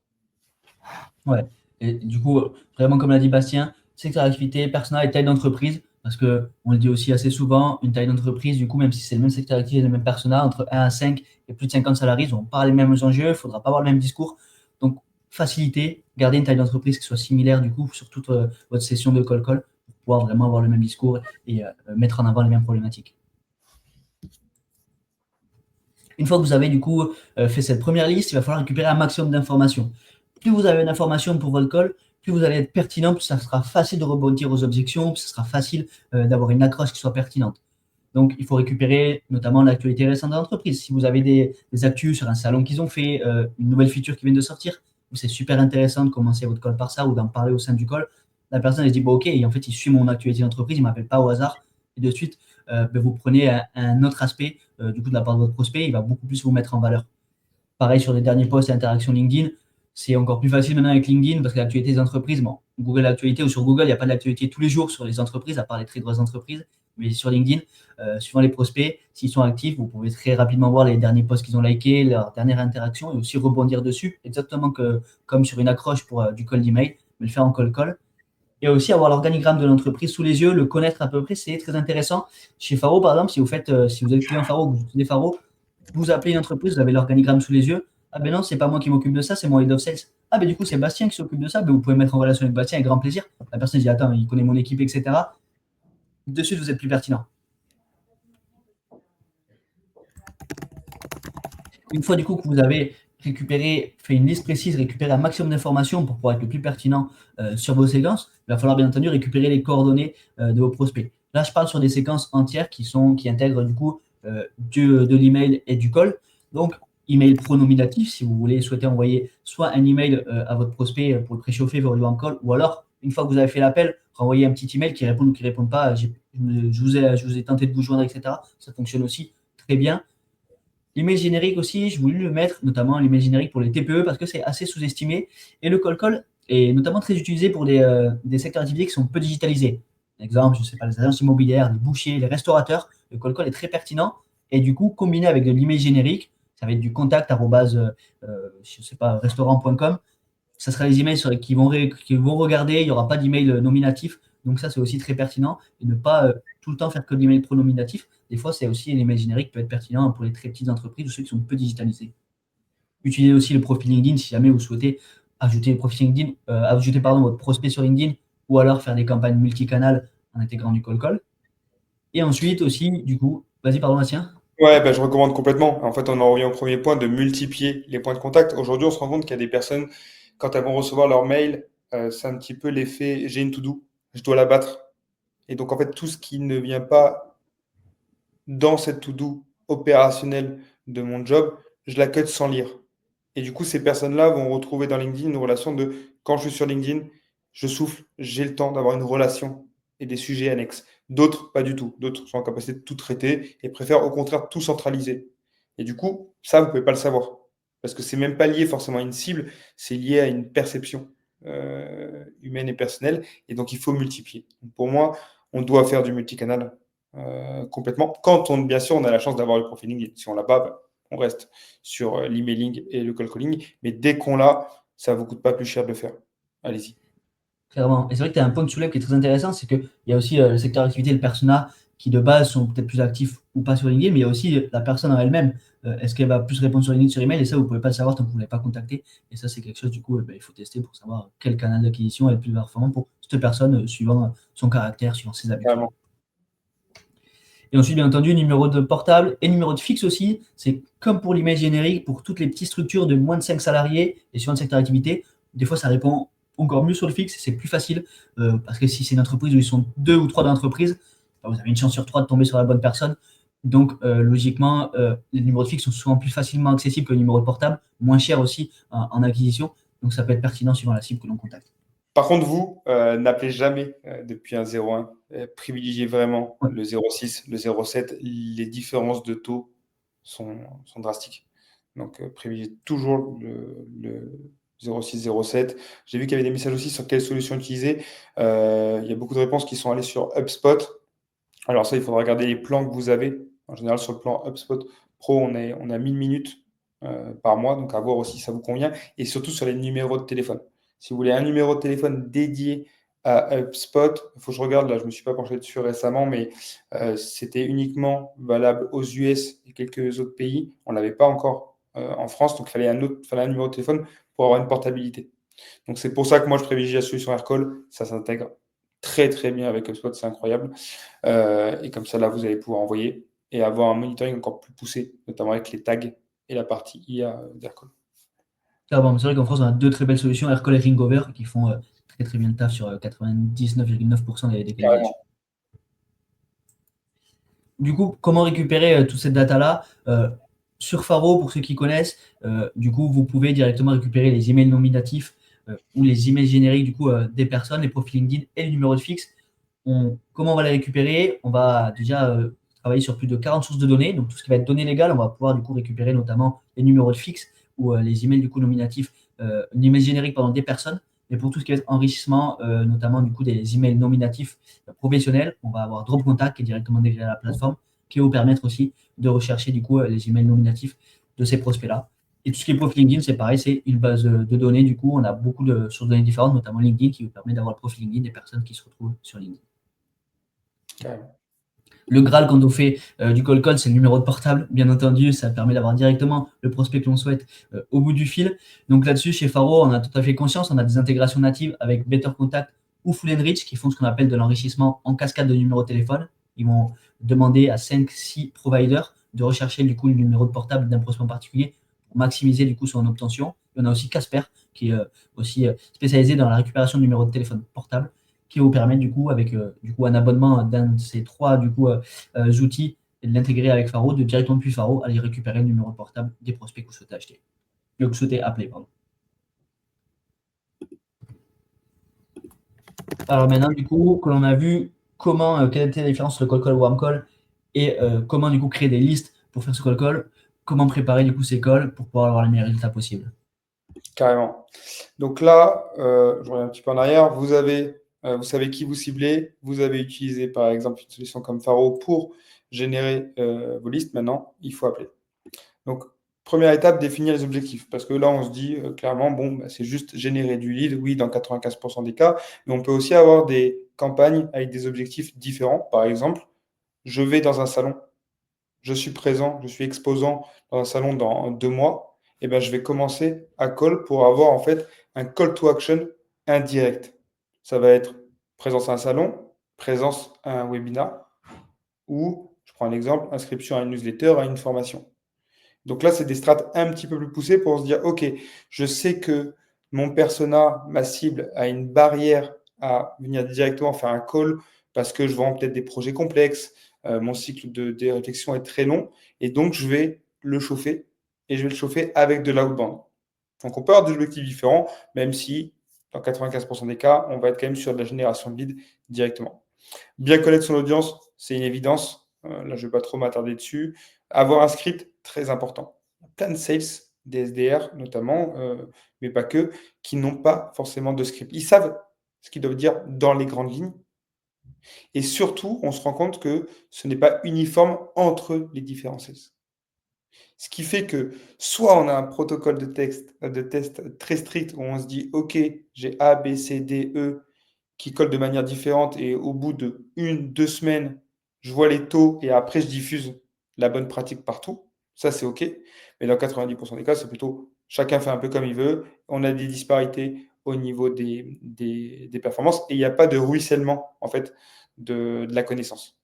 Ouais. Et du coup, vraiment comme l'a dit Bastien, secteur d'activité, persona et taille d'entreprise, parce que on le dit aussi assez souvent, une taille d'entreprise, du coup, même si c'est le même secteur d'activité, le même persona, entre 1 à 5 et plus de 50 salariés, ils n'ont pas les mêmes enjeux, il ne faudra pas avoir le même discours. Donc, faciliter, garder une taille d'entreprise qui soit similaire, du coup, sur toute votre session de call pour pouvoir vraiment avoir le même discours et mettre en avant les mêmes problématiques. Une fois que vous avez du coup fait cette première liste, il va falloir récupérer un maximum d'informations. Plus vous avez d'informations pour votre call, plus vous allez être pertinent, plus ça sera facile de rebondir aux objections, plus ça sera facile d'avoir une accroche qui soit pertinente. Donc, il faut récupérer notamment l'actualité récente de l'entreprise. Si vous avez des actus sur un salon qu'ils ont fait, une nouvelle feature qui vient de sortir, c'est super intéressant de commencer votre call par ça ou d'en parler au sein du call. La personne elle se dit, bon, ok, et en fait, il suit mon actualité d'entreprise, il ne m'appelle pas au hasard. Et de suite, vous prenez un autre aspect du coup de la part de votre prospect, il va beaucoup plus vous mettre en valeur. Pareil sur les derniers posts et interactions LinkedIn, c'est encore plus facile maintenant avec LinkedIn parce que l'actualité des entreprises, bon, Google Actualité ou sur Google, il n'y a pas d'actualité tous les jours sur les entreprises, à part les très grosses entreprises. Mais sur LinkedIn, suivant les prospects, s'ils sont actifs, vous pouvez très rapidement voir les derniers posts qu'ils ont likés, leurs dernières interactions et aussi rebondir dessus, exactement comme sur une accroche pour du cold email, mais le faire en call. Et aussi avoir l'organigramme de l'entreprise sous les yeux, le connaître à peu près, c'est très intéressant. Chez Faro, par exemple, si vous êtes client Faro, vous utilisez Faro, vous appelez une entreprise, vous avez l'organigramme sous les yeux. Ah ben non, c'est pas moi qui m'occupe de ça, c'est mon head of sales. Ah ben du coup, c'est Bastien qui s'occupe de ça. Ben, vous pouvez mettre en relation avec Bastien avec grand plaisir. La personne dit attends, il connaît mon équipe, etc. De suite, vous êtes plus pertinent. Une fois du coup que vous avez fait une liste précise, récupéré un maximum d'informations pour pouvoir être le plus pertinent sur vos séquences, il va falloir bien entendu récupérer les coordonnées de vos prospects. Là, je parle sur des séquences entières qui intègrent du coup de l'email et du call. Donc, email pronominatif, si vous souhaitez envoyer soit un email à votre prospect pour le préchauffer pour le warm call, ou alors, une fois que vous avez fait l'appel, renvoyer un petit email qui répond ou qui ne répond pas. Je vous ai tenté de vous joindre, etc. Ça fonctionne aussi très bien. L'email générique aussi, je voulais le mettre, notamment l'email générique pour les TPE parce que c'est assez sous-estimé. Et le call call est notamment très utilisé pour des secteurs d'activité qui sont peu digitalisés. Exemple, je ne sais pas, les agences immobilières, les bouchers, les restaurateurs. Le call call est très pertinent. Et du coup, combiné avec de l'email générique, ça va être du contact je sais pas, restaurant.com. Ça sera les emails qui vont regarder. Il n'y aura pas d'email nominatif. Donc ça, c'est aussi très pertinent. Et ne pas tout le temps faire que de l'email pronominatif. Des fois, c'est aussi l'email générique peut être pertinent pour les très petites entreprises ou ceux qui sont peu digitalisés. Utilisez aussi le profil LinkedIn si jamais vous souhaitez ajouter le profil LinkedIn, votre prospect sur LinkedIn ou alors faire des campagnes multicanales en intégrant du call call. Et ensuite aussi, du coup, vas-y, pardon, Bastien. Ouais, bah, je recommande complètement. En fait, on en revient au premier point de multiplier les points de contact. Aujourd'hui, on se rend compte qu'il y a des personnes, quand elles vont recevoir leur mail, c'est un petit peu l'effet j'ai une to-do, je dois la battre. Et donc, en fait, tout ce qui ne vient pas dans cette to-do opérationnelle de mon job, je la cut sans lire. Et du coup, ces personnes-là vont retrouver dans LinkedIn une relation de quand je suis sur LinkedIn, je souffle, j'ai le temps d'avoir une relation et des sujets annexes. D'autres, pas du tout. D'autres sont en capacité de tout traiter et préfèrent au contraire tout centraliser. Et du coup, ça, vous ne pouvez pas le savoir. Parce que c'est même pas lié forcément à une cible, c'est lié à une perception humaine et personnelle. Et donc, il faut multiplier. Donc, pour moi, on doit faire du multicanal complètement. Quand on, bien sûr, on a la chance d'avoir le profil LinkedIn. Si on l'a pas, bah, on reste sur l'emailing et le call calling. Mais dès qu'on l'a, ça ne vous coûte pas plus cher de le faire. Allez-y. Clairement. Et c'est vrai que tu as un point de soulève qui est très intéressant, c'est qu'il y a aussi le secteur d'activité, le persona, qui de base sont peut-être plus actifs ou pas sur LinkedIn, mais il y a aussi la personne en elle-même. Est-ce qu'elle va plus répondre sur LinkedIn, sur email? Et ça, vous ne pouvez pas le savoir tant que vous ne l'avez pas contacté. Et ça, c'est quelque chose, du coup, il faut tester pour savoir quel canal d'acquisition est le plus performant pour cette personne, suivant son caractère, suivant ses habitudes. Vraiment. Et ensuite, bien entendu, numéro de portable et numéro de fixe aussi. C'est comme pour l'email générique, pour toutes les petites structures de moins de 5 salariés et suivant le secteur d'activité. Des fois, ça répond encore mieux sur le fixe, c'est plus facile parce que si c'est une entreprise où ils sont 2 ou 3 dans l'entreprise, vous avez une chance sur 3 de tomber sur la bonne personne. Donc, logiquement, les numéros de fixe sont souvent plus facilement accessibles que les numéros de portable, moins cher aussi en acquisition. Donc, ça peut être pertinent suivant la cible que l'on contacte. Par contre, vous, n'appelez jamais depuis un 01. Privilégiez vraiment Ouais. le 06, le 07. Les différences de taux sont drastiques. Donc, privilégiez toujours le 06, 07. J'ai vu qu'il y avait des messages aussi sur quelle solution utiliser. Il y a beaucoup de réponses qui sont allées sur HubSpot. Alors ça, il faudra regarder les plans que vous avez. En général, sur le plan HubSpot Pro, on est à 1000 minutes par mois, donc à voir aussi si ça vous convient. Et surtout sur les numéros de téléphone. Si vous voulez un numéro de téléphone dédié à HubSpot, il faut que je regarde, là je ne me suis pas penché dessus récemment, mais c'était uniquement valable aux US et quelques autres pays. On ne l'avait pas encore en France, donc il fallait un numéro de téléphone pour avoir une portabilité. Donc c'est pour ça que moi je privilégie la solution Aircall, ça s'intègre très très bien avec HubSpot, c'est incroyable. Et comme ça, là, vous allez pouvoir envoyer et avoir un monitoring encore plus poussé, notamment avec les tags et la partie IA d'Aircall. Ah bon, c'est vrai qu'en France, on a deux très belles solutions, Aircall et Ringover, qui font très très bien le taf sur 99,9% des qualifications. Du coup, comment récupérer toute cette data-là sur Faro, pour ceux qui connaissent, du coup, vous pouvez directement récupérer les emails nominatifs ou les emails génériques du coup, des personnes, les profils LinkedIn et le numéro de fixe. Comment on va les récupérer? On va déjà travailler sur plus de 40 sources de données. Donc, tout ce qui va être données légales, on va pouvoir du coup récupérer notamment les numéros de fixe ou les emails du coup nominatifs, l'email générique des personnes. Et pour tout ce qui est enrichissement, notamment du coup des emails nominatifs professionnels, on va avoir Drop Contact qui est directement intégré à la plateforme, qui va vous permettre aussi de rechercher du coup les emails nominatifs de ces prospects-là. Et tout ce qui est profil LinkedIn, c'est pareil, c'est une base de données. Du coup, on a beaucoup de sources de données différentes, notamment LinkedIn, qui vous permet d'avoir le profil LinkedIn des personnes qui se retrouvent sur LinkedIn. Carrément. Le Graal, quand on fait du call call, c'est le numéro de portable. Bien entendu, ça permet d'avoir directement le prospect que l'on souhaite au bout du fil. Donc là-dessus, chez Faro, on a tout à fait conscience. On a des intégrations natives avec Better Contact ou Full Enrich qui font ce qu'on appelle de l'enrichissement en cascade de numéros de téléphone. Ils vont demander à 5-6 providers de rechercher du coup le numéro de portable d'un prospect en particulier pour maximiser du coup son obtention. Et on a aussi Casper qui est aussi spécialisé dans la récupération de numéros de téléphone portable, qui vous permet du coup, avec un abonnement d'un de ces trois outils, et de l'intégrer avec Faro, de directement depuis Faro, aller récupérer le numéro de portable des prospects que vous souhaitez acheter. Que vous souhaitez appeler, pardon. Alors maintenant, du coup, que l'on a vu quelle était la différence entre le cold call et warm call, et comment du coup créer des listes pour faire ce cold call, comment préparer du coup ces calls pour pouvoir avoir les meilleurs résultats possibles. Carrément. Donc là, je reviens un petit peu en arrière. Vous savez qui vous ciblez. Vous avez utilisé par exemple une solution comme Faro pour générer vos listes. Maintenant, il faut appeler. Donc, première étape, définir les objectifs. Parce que là, on se dit clairement, bon, bah, c'est juste générer du lead, oui, dans 95% des cas. Mais on peut aussi avoir des campagnes avec des objectifs différents. Par exemple, je vais dans un salon, je suis présent, je suis exposant dans un salon dans 2 mois. Et ben, je vais commencer à call pour avoir en fait un call to action indirect. Ça va être présence à un salon, présence à un webinar ou, je prends un exemple, inscription à une newsletter, à une formation. Donc là, c'est des strates un petit peu plus poussées pour se dire, OK, je sais que mon persona, ma cible, a une barrière à venir directement faire un call parce que je vends peut-être des projets complexes, mon cycle de réflexion est très long, et donc je vais le chauffer, et je vais le chauffer avec de l'outbound. Donc on peut avoir des objectifs différents, même si dans 95% des cas, on va être quand même sur de la génération de leads directement. Bien connaître son audience, c'est une évidence. Là, je ne vais pas trop m'attarder dessus. Avoir un script, très important. Il y a plein de sales, des SDR notamment, mais pas que, qui n'ont pas forcément de script. Ils savent ce qu'ils doivent dire dans les grandes lignes. Et surtout, on se rend compte que ce n'est pas uniforme entre les différents sales. Ce qui fait que soit on a un protocole de test très strict où on se dit, OK, j'ai A, B, C, D, E qui collent de manière différente, et au bout de 1, 2 semaines, je vois les taux et après je diffuse la bonne pratique partout. Ça, c'est OK. Mais dans 90% des cas, c'est plutôt chacun fait un peu comme il veut. On a des disparités au niveau des performances, et il n'y a pas de ruissellement en fait de la connaissance.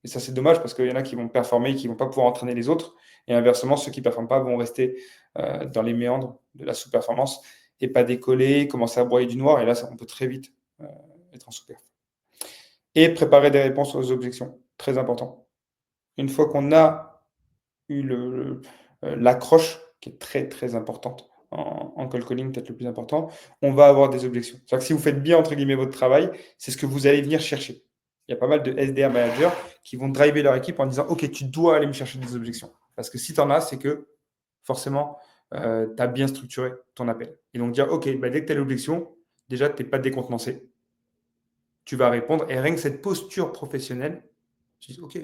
Et ça, c'est dommage parce qu'il y en a qui vont performer et qui ne vont pas pouvoir entraîner les autres. Et inversement, ceux qui ne performent pas vont rester dans les méandres de la sous-performance et pas décoller, commencer à broyer du noir. Et là, on peut très vite être en sous-perf. Et préparer des réponses aux objections. Très important. Une fois qu'on a eu l'accroche, qui est très très importante en call calling, peut-être le plus important, on va avoir des objections. C'est-à-dire que si vous faites bien, entre guillemets, votre travail, c'est ce que vous allez venir chercher. Il y a pas mal de SDR managers qui vont driver leur équipe en disant, OK, tu dois aller me chercher des objections. Parce que si tu en as, c'est que forcément, tu as bien structuré ton appel. Et donc dire, OK, bah, dès que tu as l'objection, déjà, tu n'es pas décontenancé. Tu vas répondre. Et rien que cette posture professionnelle, tu dis, OK,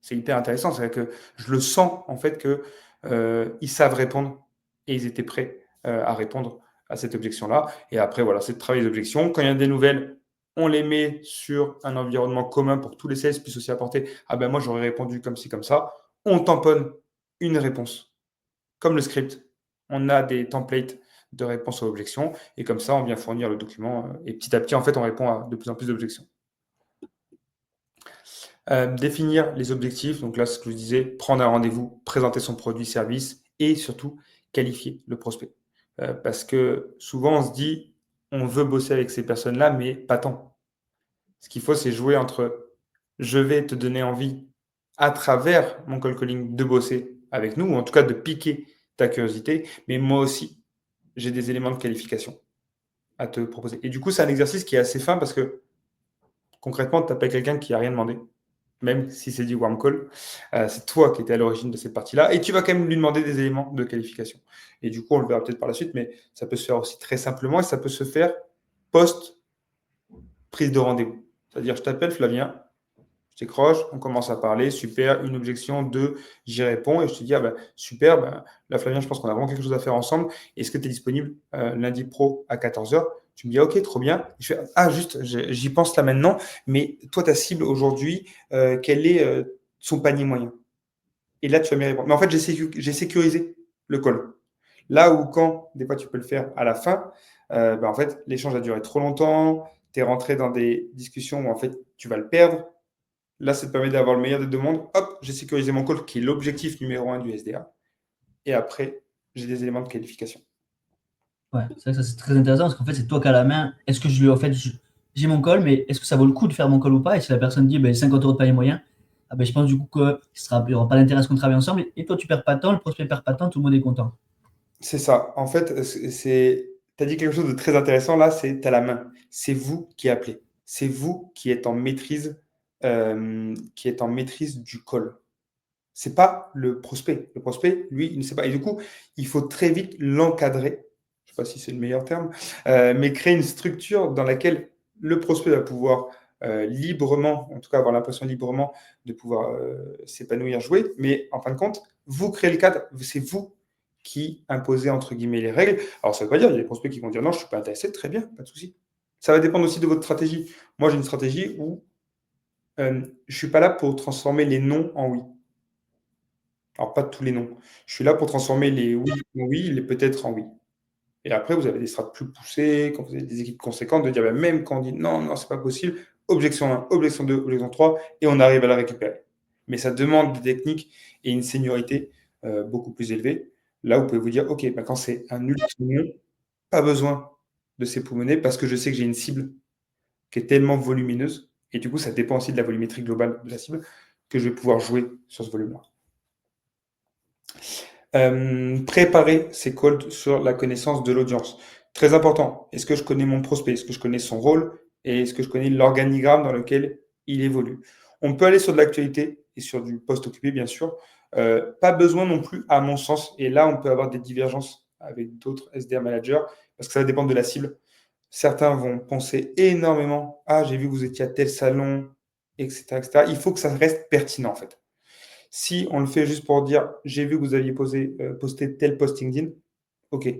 c'est hyper intéressant. C'est-à-dire que je le sens, en fait, qu'ils savent répondre et ils étaient prêts à répondre à cette objection-là. Et après, voilà, c'est de travailler les objections. Quand il y a des nouvelles, on les met sur un environnement commun pour que tous les sales puissent aussi apporter, ah ben moi, j'aurais répondu comme ci, comme ça. On tamponne une réponse, comme le script. On a des templates de réponse aux objections, et comme ça, on vient fournir le document, et petit à petit, en fait, on répond à de plus en plus d'objections. Définir les objectifs, donc là, ce que je disais, prendre un rendez-vous, présenter son produit, service, et surtout qualifier le prospect. Parce que souvent, on se dit, on veut bosser avec ces personnes-là, mais pas tant. Ce qu'il faut, c'est jouer entre je vais te donner envie à travers mon call calling de bosser avec nous, ou en tout cas de piquer ta curiosité, mais moi aussi, j'ai des éléments de qualification à te proposer. Et du coup, c'est un exercice qui est assez fin parce que concrètement, tu n'appelles quelqu'un qui n'a rien demandé, même si c'est du warm call. C'est toi qui étais à l'origine de cette partie-là, et tu vas quand même lui demander des éléments de qualification. Et du coup, on le verra peut-être par la suite, mais ça peut se faire aussi très simplement, et ça peut se faire post-prise de rendez-vous. C'est-à-dire, je t'appelle Flavien, je décroche, on commence à parler, super, une objection, deux, j'y réponds, et je te dis, ah ben, super, ben, là Flavien, je pense qu'on a vraiment quelque chose à faire ensemble. Est-ce que tu es disponible lundi pro à 14h? Tu me dis, ok, trop bien. Je fais, ah, juste, j'y pense là maintenant, mais toi, ta cible aujourd'hui, quel est son panier moyen? Et là, tu vas m'y répondre. Mais en fait, j'ai sécurisé le call. Là où quand, des fois, tu peux le faire à la fin, ben, en fait, l'échange a duré trop longtemps, tu es rentré dans des discussions où en fait, tu vas le perdre. Là, ça te permet d'avoir le meilleur des deux mondes. Hop, j'ai sécurisé mon call, qui est l'objectif numéro un du SDA. Et après, j'ai des éléments de qualification. Ouais, c'est vrai que ça c'est très intéressant parce qu'en fait, c'est toi qui as la main. Est-ce que je lui, en fait, j'ai mon call, mais est-ce que ça vaut le coup de faire mon call ou pas? Et si la personne dit, 50 € de panier moyen, ah ben, je pense du coup qu'il n'y aura pas d'intérêt à ce qu'on travaille ensemble. Et toi, tu perds pas de temps, le prospect perd pas de temps, tout le monde est content. C'est ça. En fait, tu as dit quelque chose de très intéressant là, c'est tu as la main. C'est vous qui appelez. C'est vous qui êtes en maîtrise du call. C'est pas le prospect. Le prospect, lui, il ne sait pas. Et du coup, il faut très vite l'encadrer. Je ne sais pas si c'est le meilleur terme, mais créer une structure dans laquelle le prospect va pouvoir librement, en tout cas avoir l'impression librement de pouvoir s'épanouir, jouer. Mais en fin de compte, vous créez le cadre. C'est vous qui imposez entre guillemets les règles. Alors ça ne veut pas dire, il y a des prospects qui vont dire non, je ne suis pas intéressé, très bien, pas de souci. Ça va dépendre aussi de votre stratégie. Moi, j'ai une stratégie où je ne suis pas là pour transformer les non en oui. Alors, pas tous les noms. Je suis là pour transformer les oui en oui, les peut-être en oui. Et après, vous avez des strates plus poussées, quand vous avez des équipes conséquentes, de dire, même quand on dit non, non, c'est pas possible, objection 1, objection 2, objection 3, et on arrive à la récupérer. Mais ça demande des techniques et une seniorité beaucoup plus élevée. Là, vous pouvez vous dire, OK, quand c'est un ultime non, pas besoin de s'époumoner parce que je sais que j'ai une cible qui est tellement volumineuse. Et du coup, ça dépend aussi de la volumétrie globale de la cible que je vais pouvoir jouer sur ce volume-là. Préparer ses calls sur la connaissance de l'audience. Très important. Est-ce que je connais mon prospect? Est-ce que je connais son rôle? Et est-ce que je connais l'organigramme dans lequel il évolue? On peut aller sur de l'actualité et sur du poste occupé, bien sûr. Pas besoin non plus, à mon sens, et là, on peut avoir des divergences avec d'autres SDR managers, parce que ça va dépendre de la cible. Certains vont penser énormément, ah, j'ai vu que vous étiez à tel salon, etc., etc. Il faut que ça reste pertinent, en fait. Si on le fait juste pour dire j'ai vu que vous aviez posté tel post LinkedIn, ok,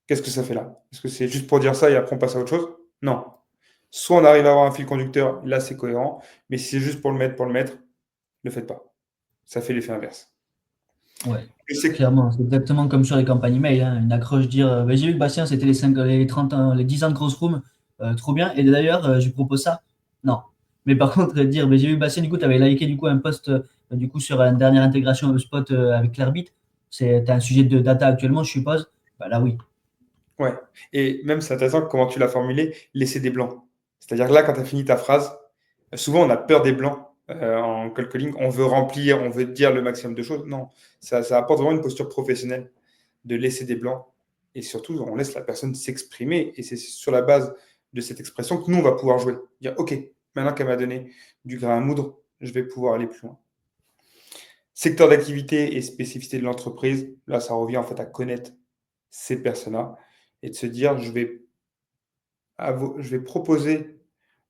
qu'est-ce que ça fait là? Est-ce que c'est juste pour dire ça et après on passe à autre chose? Non. Soit on arrive à avoir un fil conducteur, là c'est cohérent, mais si c'est juste pour le mettre, ne le faites pas. Ça fait l'effet inverse. Ouais, Je sais que- clairement, c'est exactement comme sur les campagnes email, hein, une accroche dire j'ai vu que Bastien c'était les 30 ans, les 10 ans de grosse room, trop bien. Et d'ailleurs, je lui propose ça. Non. Mais par contre, dire j'ai vu que Bastien, du coup, tu avais liké du coup un post du coup sur une dernière intégration HubSpot avec Clairbit. C'est un sujet de data actuellement, je suppose. Bah là, oui. Ouais. Et même c'est intéressant comment tu l'as formulé, laisser des blancs. C'est-à-dire que là, quand tu as fini ta phrase, souvent on a peur des blancs en cold calling. On veut remplir, on veut dire le maximum de choses. Non, ça apporte vraiment une posture professionnelle de laisser des blancs. Et surtout, on laisse la personne s'exprimer. Et c'est sur la base de cette expression que nous, on va pouvoir jouer. Dire, OK, maintenant qu'elle m'a donné du grain à moudre, je vais pouvoir aller plus loin. Secteur d'activité et spécificité de l'entreprise, là, ça revient en fait à connaître ces personnes-là et de se dire, je vais proposer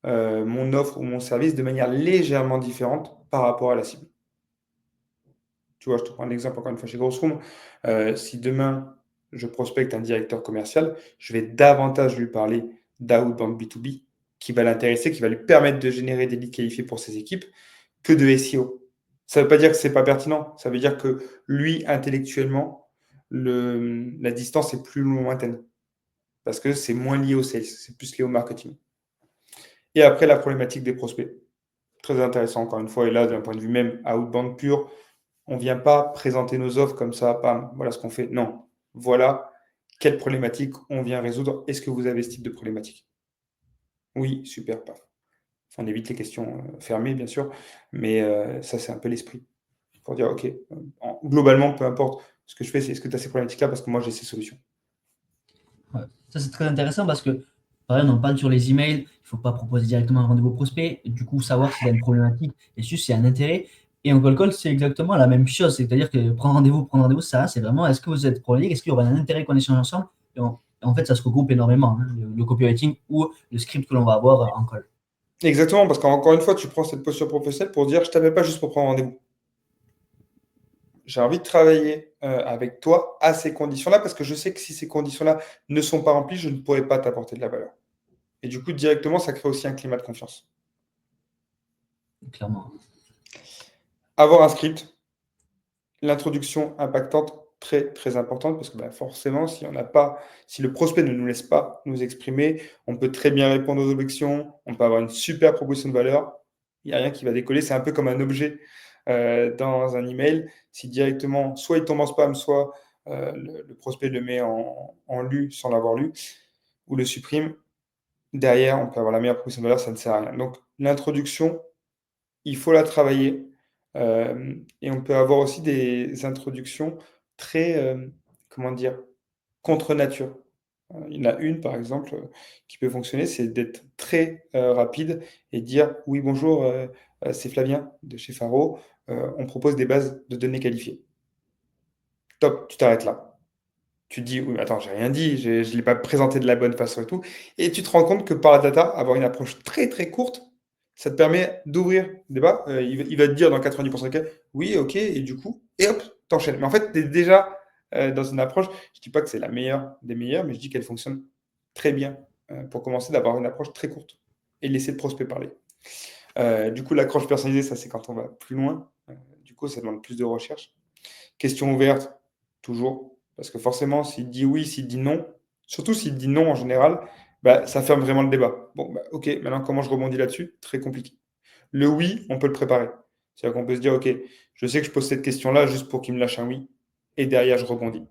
mon offre ou mon service de manière légèrement différente par rapport à la cible. Tu vois, je te prends un exemple encore une fois chez Grossroom. Si demain, je prospecte un directeur commercial, je vais davantage lui parler d'outbound B2B qui va l'intéresser, qui va lui permettre de générer des leads qualifiés pour ses équipes que de SEO. Ça ne veut pas dire que ce n'est pas pertinent. Ça veut dire que lui, intellectuellement, la distance est plus lointaine parce que c'est moins lié au sales, c'est plus lié au marketing. Et après, la problématique des prospects. Très intéressant, encore une fois. Et là, d'un point de vue même outbound pur, on ne vient pas présenter nos offres comme ça, pam, voilà ce qu'on fait. Non. Voilà quelle problématique on vient résoudre. Est-ce que vous avez ce type de problématique? Oui, super, paf. On évite les questions fermées, bien sûr, mais ça, c'est un peu l'esprit. Pour dire, OK, globalement, peu importe ce que je fais, c'est est-ce que tu as ces problématiques-là parce que moi, j'ai ces solutions. Ouais. Ça, c'est très intéressant parce que, pareil, on en parle sur les emails, il ne faut pas proposer directement un rendez-vous prospect, et du coup, savoir s'il y a une problématique et juste s'il y a un intérêt. Et en cold call, c'est exactement la même chose. C'est-à-dire que prendre rendez-vous, ça, c'est vraiment est-ce que vous êtes problématique, est-ce qu'il y aurait un intérêt qu'on échange ensemble? En fait, ça se regroupe énormément, hein, le copywriting ou le script que l'on va avoir en call. Exactement, parce qu'encore une fois, tu prends cette posture professionnelle pour dire, je ne t'appelle pas juste pour prendre rendez-vous. J'ai envie de travailler avec toi à ces conditions-là, parce que je sais que si ces conditions-là ne sont pas remplies, je ne pourrai pas t'apporter de la valeur. Et du coup, directement, ça crée aussi un climat de confiance. Clairement. Avoir un script, l'introduction impactante, très très importante, parce que forcément, si le prospect ne nous laisse pas nous exprimer, on peut très bien répondre aux objections, on peut avoir une super proposition de valeur, il n'y a rien qui va décoller, c'est un peu comme un objet dans un email. Si directement, soit il tombe en spam, soit le prospect le met en lu sans l'avoir lu, ou le supprime, derrière, on peut avoir la meilleure proposition de valeur, ça ne sert à rien. Donc, l'introduction, il faut la travailler. Et on peut avoir aussi des introductions très, comment dire, contre nature. Il y en a une, par exemple, qui peut fonctionner, c'est d'être très rapide et dire: «Oui, bonjour, c'est Flavien de chez Faro. On propose des bases de données qualifiées». Top, tu t'arrêtes là. Tu te dis: «Oui, mais attends, j'ai rien dit, je ne l'ai pas présenté de la bonne façon et tout», et tu te rends compte que par la data, avoir une approche très, très courte, ça te permet d'ouvrir le débat. Il va te dire dans 90 des cas: «Oui, OK et du coup?» et hop, t'enchaînes. Mais en fait, tu es déjà, dans une approche, je dis pas que c'est la meilleure des meilleures, mais je dis qu'elle fonctionne très bien, pour commencer, d'avoir une approche très courte et laisser le prospect parler. Du coup, l'accroche personnalisée, ça, c'est quand on va plus loin. Du coup, ça demande plus de recherche. Question ouverte, toujours. Parce que forcément, s'il dit oui, s'il dit non, surtout s'il dit non en général, bah, ça ferme vraiment le débat. Bon, bah, ok, maintenant comment je rebondis là-dessus? Très compliqué. Le oui, on peut le préparer. C'est-à-dire qu'on peut se dire, ok, je sais que je pose cette question-là juste pour qu'il me lâche un oui, et derrière, je rebondis.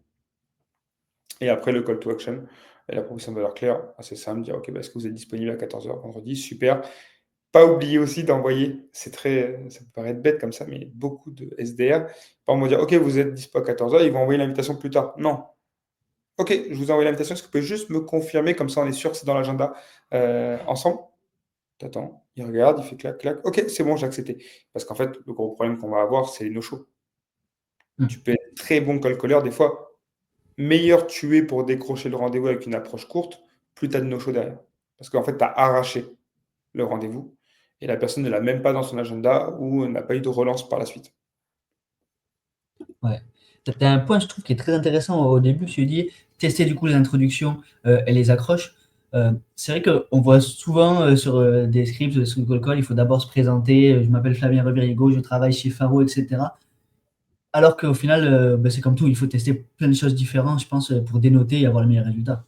Et après, le call to action, et la proposition de valeur claire, assez simple, dire, ok, bah, est-ce que vous êtes disponible à 14h vendredi? Super. Pas oublier aussi d'envoyer, c'est très, ça peut paraître bête comme ça, mais beaucoup de SDR, par exemple, vont dire: «OK, vous êtes dispo à 14h», ils vont envoyer l'invitation plus tard. Non. «OK, je vous envoie l'invitation, est-ce que vous pouvez juste me confirmer, comme ça on est sûr que c'est dans l'agenda, ensemble?» Tu attends, il regarde, il fait clac, clac. «OK, c'est bon, j'ai accepté». Parce qu'en fait, le gros problème qu'on va avoir, c'est les no-shows. Mmh. Tu peux être très bon call caller, des fois, meilleur tu es pour décrocher le rendez-vous avec une approche courte, plus tu as de no-shows derrière. Parce qu'en fait, tu as arraché le rendez-vous et la personne ne l'a même pas dans son agenda ou n'a pas eu de relance par la suite. Ouais. Tu as un point, je trouve, qui est très intéressant au début, tu dis tester du coup les introductions et les accroches. C'est vrai qu'on voit souvent sur des scripts, sur le call call, il faut d'abord se présenter. Je m'appelle Flavien Reverigo, je travaille chez Faro, etc. Alors qu'au final, bah, c'est comme tout, il faut tester plein de choses différentes, je pense, pour dénoter et avoir le meilleur résultat.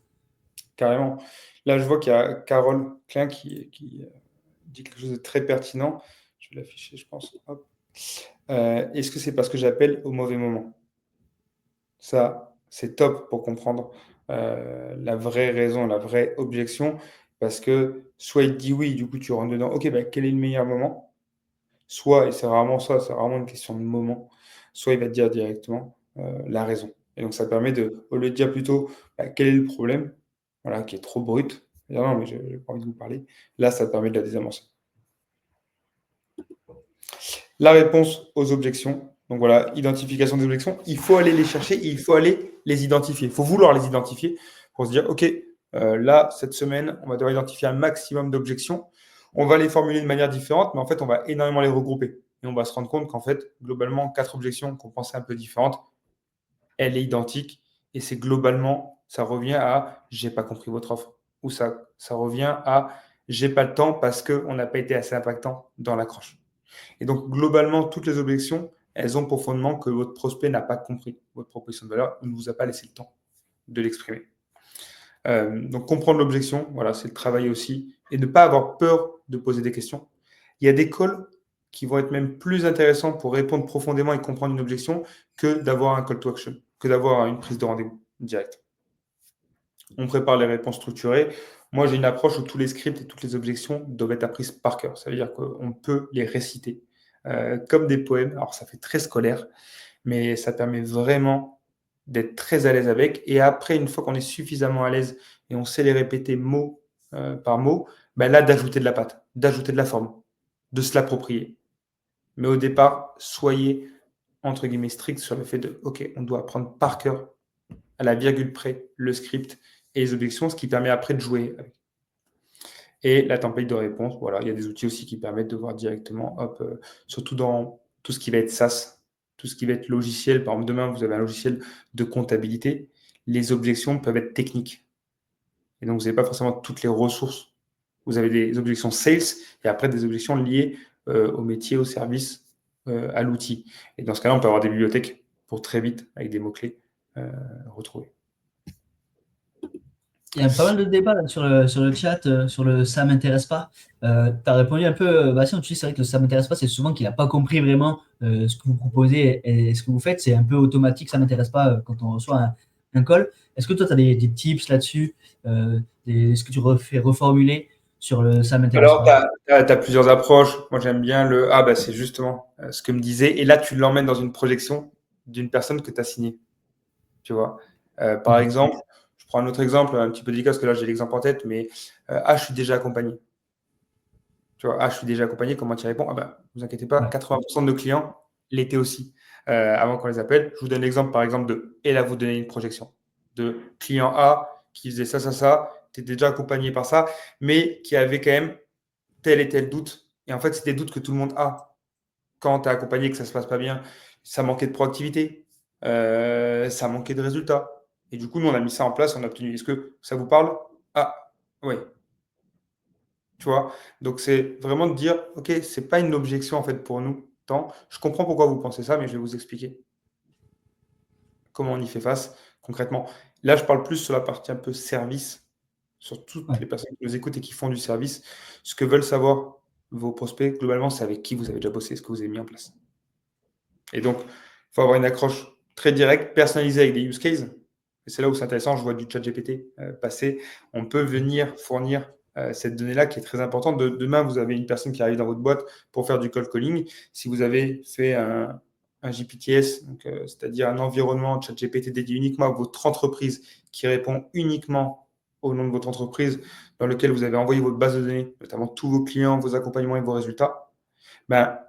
Carrément. Là, je vois qu'il y a Carole Klein qui dit quelque chose de très pertinent. Je vais l'afficher, je pense. Hop. Est-ce que c'est parce que j'appelle au mauvais moment? Ça, c'est top pour comprendre la vraie raison, la vraie objection. Parce que soit il te dit oui, du coup, tu rentres dedans. Ok, bah, quel est le meilleur moment? Soit, et c'est rarement ça, c'est rarement une question de moment, soit il va te dire directement la raison. Et donc, ça te permet de, au lieu de dire plutôt bah, quel est le problème, voilà, qui est trop brut, dire non, mais j'ai pas envie de vous parler, là, ça te permet de la désamorcer. La réponse aux objections, donc voilà, identification des objections, il faut aller les chercher, il faut aller les identifier. Il faut vouloir les identifier pour se dire, OK, là, cette semaine, on va devoir identifier un maximum d'objections. On va les formuler de manière différente, mais en fait, on va énormément les regrouper. Et on va se rendre compte qu'en fait, globalement, 4 objections qu'on pensait un peu différentes, elle est identique. Et c'est globalement, ça revient à j'ai pas compris votre offre. Ou ça revient à j'ai pas le temps parce qu'on n'a pas été assez impactant dans l'accroche. Et donc, globalement, toutes les objections, elles ont pour fondement que votre prospect n'a pas compris votre proposition de valeur, il ne vous a pas laissé le temps de l'exprimer. Donc, comprendre l'objection, voilà, c'est le travail aussi, et ne pas avoir peur de poser des questions. Il y a des calls qui vont être même plus intéressants pour répondre profondément et comprendre une objection que d'avoir un call to action, que d'avoir une prise de rendez-vous directe. On prépare les réponses structurées. Moi, j'ai une approche où tous les scripts et toutes les objections doivent être apprises par cœur. Ça veut dire qu'on peut les réciter comme des poèmes. Alors, ça fait très scolaire, mais ça permet vraiment d'être très à l'aise avec. Et après, une fois qu'on est suffisamment à l'aise et on sait les répéter mot par mot, ben là, d'ajouter de la patte, d'ajouter de la forme, de se l'approprier. Mais au départ, soyez, entre guillemets, strict sur le fait de, OK, on doit apprendre par cœur, à la virgule près, le script et les objections, ce qui permet après de jouer avec. Et la template de réponse, voilà, il y a des outils aussi qui permettent de voir directement, hop, surtout dans tout ce qui va être SaaS, tout ce qui va être logiciel. Par exemple, demain, vous avez un logiciel de comptabilité. Les objections peuvent être techniques. Et donc, vous n'avez pas forcément toutes les ressources. Vous avez des objections sales et après des objections liées au métier, au service, à l'outil. Et dans ce cas-là, on peut avoir des bibliothèques pour très vite, avec des mots-clés, retrouver. Il y a pas mal de débats là, sur le chat, sur le ça m'intéresse pas. Tu as répondu un peu, Bastien, tu sais, c'est vrai que le ça m'intéresse pas, c'est souvent qu'il n'a pas compris vraiment ce que vous proposez et ce que vous faites. C'est un peu automatique, ça m'intéresse pas quand on reçoit un call. Est-ce que toi, tu as des tips là-dessus? Est-ce que tu refais reformuler sur le ça m'intéresse Alors, pas? tu as plusieurs approches. Moi, j'aime bien le ah, bah, c'est justement ce que me disait. Et là, tu l'emmènes dans une projection d'une personne que tu as signée. Tu vois. Par Ouais, exemple, je prends un autre exemple, un petit peu délicat parce que là, j'ai l'exemple en tête, mais je suis déjà accompagné. Tu vois, je suis déjà accompagné, comment tu réponds? Ah bah, ne vous inquiétez pas, ouais, 80% de nos clients l'étaient aussi avant qu'on les appelle. Je vous donne l'exemple, par exemple, et là, vous donnez une projection de client A qui faisait ça, tu es déjà accompagné par ça, mais qui avait quand même tel et tel doute. Et en fait, c'est des doutes que tout le monde a. Quand tu es accompagné et que ça ne se passe pas bien, ça manquait de proactivité, ça manquait de résultats. Et du coup, nous, on a mis ça en place, on a obtenu. Est-ce que ça vous parle? Ah, oui. Tu vois? Donc, c'est vraiment de dire, OK, c'est pas une objection en fait pour nous, tant. Je comprends pourquoi vous pensez ça, mais je vais vous expliquer comment on y fait face concrètement. Là, je parle plus sur la partie un peu service, sur toutes ouais, les personnes qui nous écoutent et qui font du service. Ce que veulent savoir vos prospects, globalement, c'est avec qui vous avez déjà bossé, ce que vous avez mis en place. Et donc, il faut avoir une accroche très directe, personnalisée avec des use cases. Et c'est là où c'est intéressant, je vois du chat GPT passer. On peut venir fournir cette donnée-là qui est très importante. Demain, vous avez une personne qui arrive dans votre boîte pour faire du cold calling. Si vous avez fait un GPTS, donc, c'est-à-dire un environnement chat GPT dédié uniquement à votre entreprise, qui répond uniquement au nom de votre entreprise, dans lequel vous avez envoyé votre base de données, notamment tous vos clients, vos accompagnements et vos résultats, ben,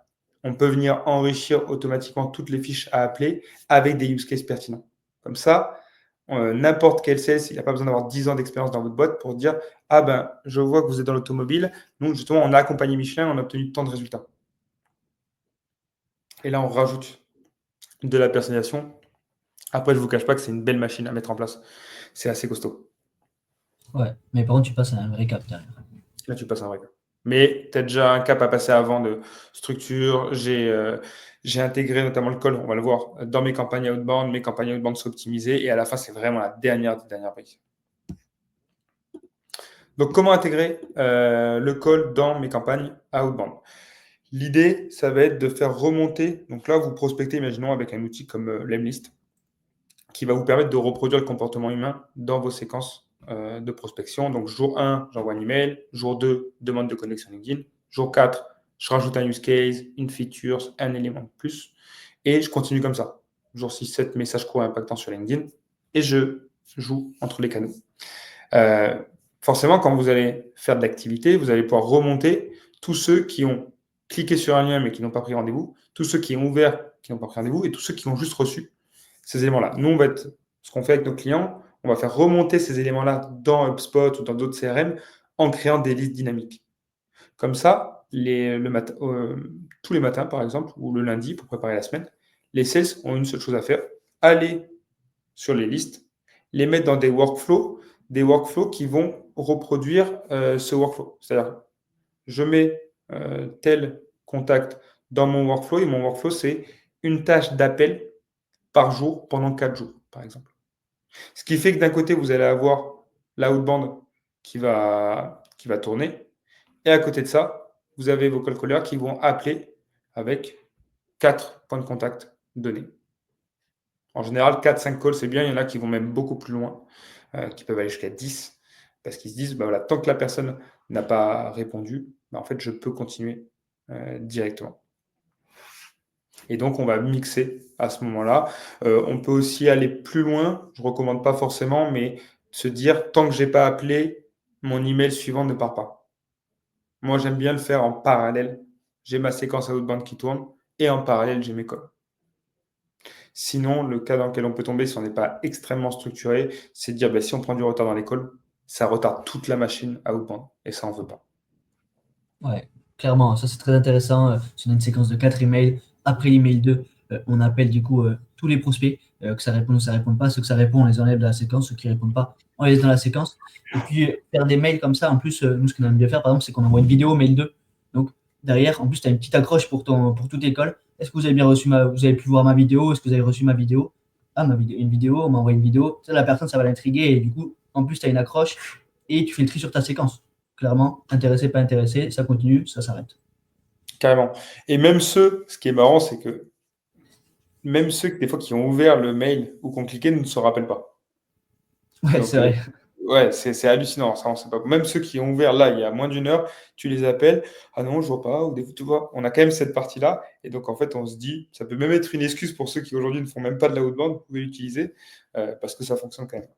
on peut venir enrichir automatiquement toutes les fiches à appeler avec des use cases pertinents. Comme ça, n'importe quel sales, il n'a pas besoin d'avoir 10 ans d'expérience dans votre boîte pour dire ah ben, je vois que vous êtes dans l'automobile. Donc, justement, on a accompagné Michelin, on a obtenu tant de résultats. Et là, on rajoute de la personnalisation. Après, je ne vous cache pas que c'est une belle machine à mettre en place. C'est assez costaud. ouais. Mais par contre, tu passes à un vrai cap derrière. Là, tu passes un vrai cap. Mais tu as déjà un cap à passer avant de structure. J'ai intégré notamment le call, on va le voir, dans mes campagnes outbound. Mes campagnes outbound sont optimisées. Et à la fin, c'est vraiment la dernière des dernières briques. Donc, comment intégrer le call dans mes campagnes outbound? L'idée, ça va être de faire remonter. Donc là, vous prospectez, imaginons, avec un outil comme Lemlist, qui va vous permettre de reproduire le comportement humain dans vos séquences de prospection. Donc, jour 1, j'envoie un email. Jour 2, demande de connexion LinkedIn. Jour 4, je rajoute un use case, une feature, un élément de plus. Et je continue comme ça. Jour 6, 7, message pro impactant sur LinkedIn. Et je joue entre les canaux. Euh, Forcément, quand vous allez faire de l'activité, vous allez pouvoir remonter tous ceux qui ont cliqué sur un lien mais qui n'ont pas pris rendez-vous, tous ceux qui ont ouvert qui n'ont pas pris rendez-vous et tous ceux qui ont juste reçu ces éléments-là. Nous, on va être, ce qu'on fait avec nos clients, on va faire remonter ces éléments-là dans HubSpot ou dans d'autres CRM en créant des listes dynamiques. Comme ça, tous les matins, par exemple, ou le lundi pour préparer la semaine, les sales ont une seule chose à faire, aller sur les listes, les mettre dans des workflows qui vont reproduire ce workflow. C'est-à-dire, je mets tel contact dans mon workflow et mon workflow, c'est une tâche d'appel par jour pendant 4 jours, par exemple. Ce qui fait que d'un côté, vous allez avoir l'outbound qui va tourner. Et à côté de ça, vous avez vos call callers qui vont appeler avec 4 points de contact donnés. En général, 4-5 calls, c'est bien. Il y en a qui vont même beaucoup plus loin, qui peuvent aller jusqu'à 10, parce qu'ils se disent, bah voilà, tant que la personne n'a pas répondu, bah en fait, je peux continuer directement. Et donc, on va mixer à ce moment-là. On peut aussi aller plus loin. Je ne recommande pas forcément, mais se dire, tant que je n'ai pas appelé, mon email suivant ne part pas. Moi, j'aime bien le faire en parallèle. J'ai ma séquence à outbound qui tourne et en parallèle, j'ai mes calls. Sinon, le cas dans lequel on peut tomber si on n'est pas extrêmement structuré, c'est de dire bah, si on prend du retard dans les calls, ça retarde toute la machine à outbound. Et ça, on ne veut pas. Ouais, clairement, ça c'est très intéressant. Si on a une séquence de 4 emails, après l'email 2, on appelle du coup tous les prospects, que ça réponde ou ça réponde pas. Ceux que ça répond, on les enlève de la séquence. Ceux qui répondent pas, on les laisse dans la séquence. Et puis faire des mails comme ça, en plus, nous ce qu'on aime bien faire, par exemple, c'est qu'on envoie une vidéo mail 2. Donc derrière, en plus, tu as une petite accroche pour toute l'école. Est-ce que vous avez bien reçu vous avez pu voir ma vidéo? Est-ce que vous avez reçu ma vidéo? Ah, ma vidéo, une vidéo, on m'a envoyé une vidéo. Ça, la personne, ça va l'intriguer. Et du coup, en plus, tu as une accroche et tu fais le tri sur ta séquence. Clairement, intéressé, pas intéressé, ça continue, ça s'arrête. Carrément. Et même ceux, ce qui est marrant, c'est que même ceux des fois qui ont ouvert le mail ou qui ont cliqué ne se rappellent pas. Ouais, Donc, c'est vrai. ouais, c'est hallucinant. Ça, on sait pas. Même ceux qui ont ouvert là, il y a moins d'une heure, tu les appelles. Ah non, je vois pas. Ou des, tu vois, on a quand même cette partie-là. Et donc, en fait, on se dit, ça peut même être une excuse pour ceux qui aujourd'hui ne font même pas de la outbound. Vous pouvez l'utiliser parce que ça fonctionne quand même.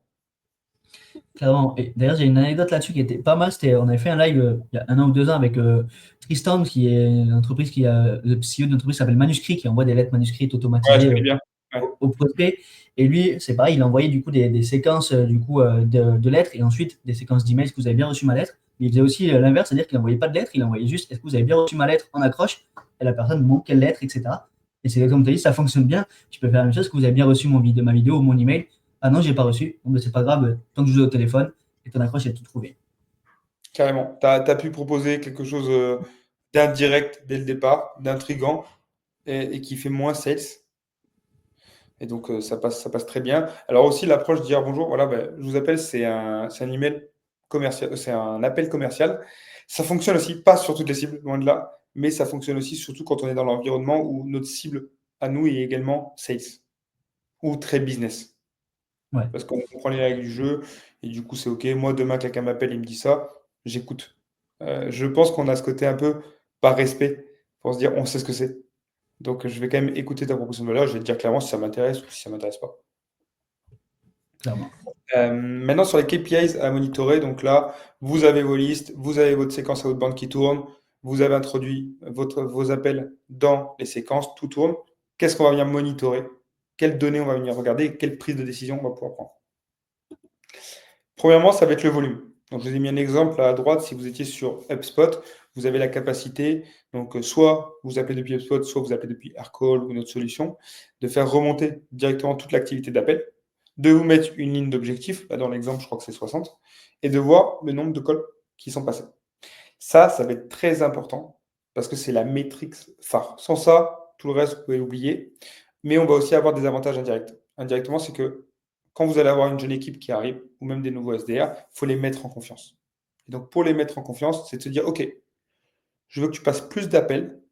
Clairement. Et d'ailleurs, j'ai une anecdote là-dessus qui était pas mal. On avait fait un live il y a 1 an ou 2 ans avec Tristan, qui est une entreprise le CEO d'une entreprise qui s'appelle Manuscrit, qui envoie des lettres manuscrites Ouais, je automatisées connais bien. Ouais. aux prospects. Et lui, c'est pareil, il a envoyé du coup des séquences de lettres et ensuite des séquences d'emails. Est-ce que vous avez bien reçu ma lettre? Mais il faisait aussi l'inverse, c'est-à-dire qu'il n'envoyait pas de lettres, il envoyait juste est-ce que vous avez bien reçu ma lettre en accroche? Et la personne montre quelle lettre, etc. Et c'est comme tu as dit, ça fonctionne bien. Tu peux faire la même chose. Est-ce que vous avez bien reçu ma vidéo ou mon email? Ah non, j'ai pas reçu. Bon, ben, c'est pas grave, tant que je vous ai au téléphone et ton accroche est tout trouvé. Carrément. Tu as pu proposer quelque chose d'indirect dès le départ, d'intrigant et qui fait moins sales. Et donc, ça passe très bien. Alors aussi, l'approche de dire bonjour, voilà, ben, je vous appelle, c'est un email commercial, c'est un appel commercial. Ça fonctionne aussi, pas sur toutes les cibles, loin de là, mais ça fonctionne aussi surtout quand on est dans l'environnement où notre cible à nous est également sales ou très business. Ouais, Parce qu'on comprend les règles du jeu et du coup, c'est OK. Moi, demain, quelqu'un m'appelle, il me dit ça, j'écoute. Je pense qu'on a ce côté un peu par respect pour se dire on sait ce que c'est. Donc, je vais quand même écouter ta proposition de valeur. Je vais te dire clairement si ça m'intéresse ou si ça m'intéresse pas. clairement. Maintenant, sur les KPIs à monitorer, donc là, vous avez vos listes, vous avez votre séquence à outbound qui tourne, vous avez introduit vos appels dans les séquences, tout tourne. Qu'est-ce qu'on va venir monitorer? Quelles données on va venir regarder? Quelle prise de décision on va pouvoir prendre? Premièrement, ça va être le volume. Donc, je vous ai mis un exemple à droite. Si vous étiez sur HubSpot, vous avez la capacité, donc soit vous appelez depuis HubSpot, soit vous appelez depuis Aircall ou une autre solution, de faire remonter directement toute l'activité d'appel, de vous mettre une ligne d'objectif, là dans l'exemple, je crois que c'est 60, et de voir le nombre de calls qui sont passés. Ça va être très important parce que c'est la métrique phare. Sans ça, tout le reste, vous pouvez l'oublier. Mais on va aussi avoir des avantages indirects. Indirectement, c'est que quand vous allez avoir une jeune équipe qui arrive, ou même des nouveaux SDR, il faut les mettre en confiance. Et donc, pour les mettre en confiance, c'est de se dire, OK, je veux que tu passes plus d'appels,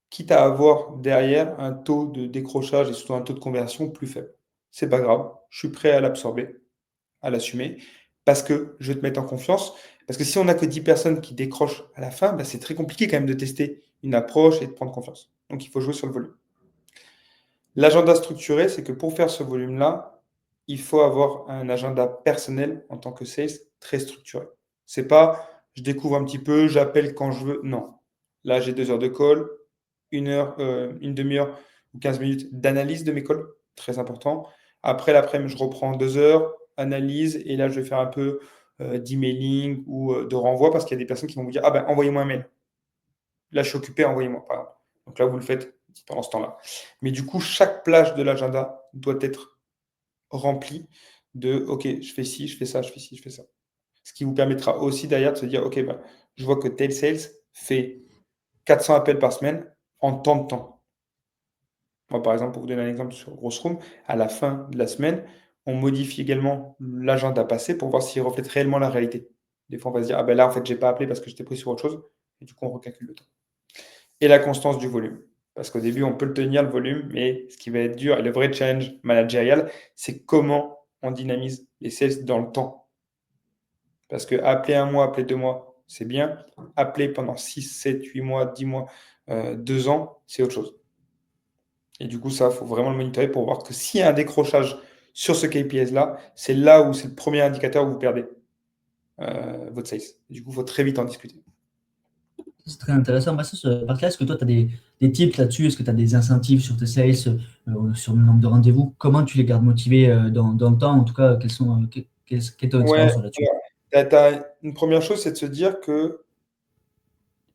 quitte à avoir derrière un taux de décrochage et surtout un taux de conversion plus faible. C'est pas grave, je suis prêt à l'absorber, à l'assumer, parce que je vais te mettre en confiance. Parce que si on n'a que 10 personnes qui décrochent à la fin, bah, c'est très compliqué quand même de tester une approche et de prendre confiance. Donc il faut jouer sur le volume. L'agenda structuré, c'est que pour faire ce volume-là, il faut avoir un agenda personnel en tant que sales très structuré. C'est pas je découvre un petit peu, j'appelle quand je veux. Non. Là, j'ai 2 heures de call, une demi-heure ou 15 minutes d'analyse de mes calls, très important. Après l'après-midi, je reprends 2 heures, analyse, et là, je vais faire un peu d'emailing ou de renvoi parce qu'il y a des personnes qui vont vous dire ah ben envoyez-moi un mail. Là, je suis occupé, envoyez-moi, par exemple. Donc là, vous le faites pendant ce temps-là. Mais du coup, chaque plage de l'agenda doit être remplie de OK, je fais ci, je fais ça, je fais ci, je fais ça. Ce qui vous permettra aussi derrière de se dire OK, ben, je vois que tel sales fait 400 appels par semaine en tant de temps. Moi, par exemple, pour vous donner un exemple sur Grossroom, à la fin de la semaine, on modifie également l'agenda passé pour voir s'il reflète réellement la réalité. Des fois, on va se dire, ah ben là, en fait, j'ai pas appelé parce que j'étais pris sur autre chose. Et du coup, on recalcule le temps. Et la constance du volume. Parce qu'au début, on peut le tenir, le volume, mais ce qui va être dur, et le vrai challenge managérial, c'est comment on dynamise les sales dans le temps. Parce que appeler un mois, appeler 2 mois, c'est bien. Appeler pendant 6, 7, 8 mois, 10 mois, 2 ans, c'est autre chose. Et du coup, ça, il faut vraiment le monitorer pour voir que s'il y a un décrochage sur ce KPIs-là, c'est là où c'est le premier indicateur où vous perdez votre sales. Du coup, il faut très vite en discuter. C'est très intéressant. Bah, ça, ce partie-là, est-ce que toi, tu as des tips là-dessus? Est-ce que tu as des incentives sur tes sales, sur le nombre de rendez-vous? Comment tu les gardes motivés dans le temps? En tout cas, quelle est ton Ouais, expérience là-dessus? une première chose, c'est de se dire qu'ils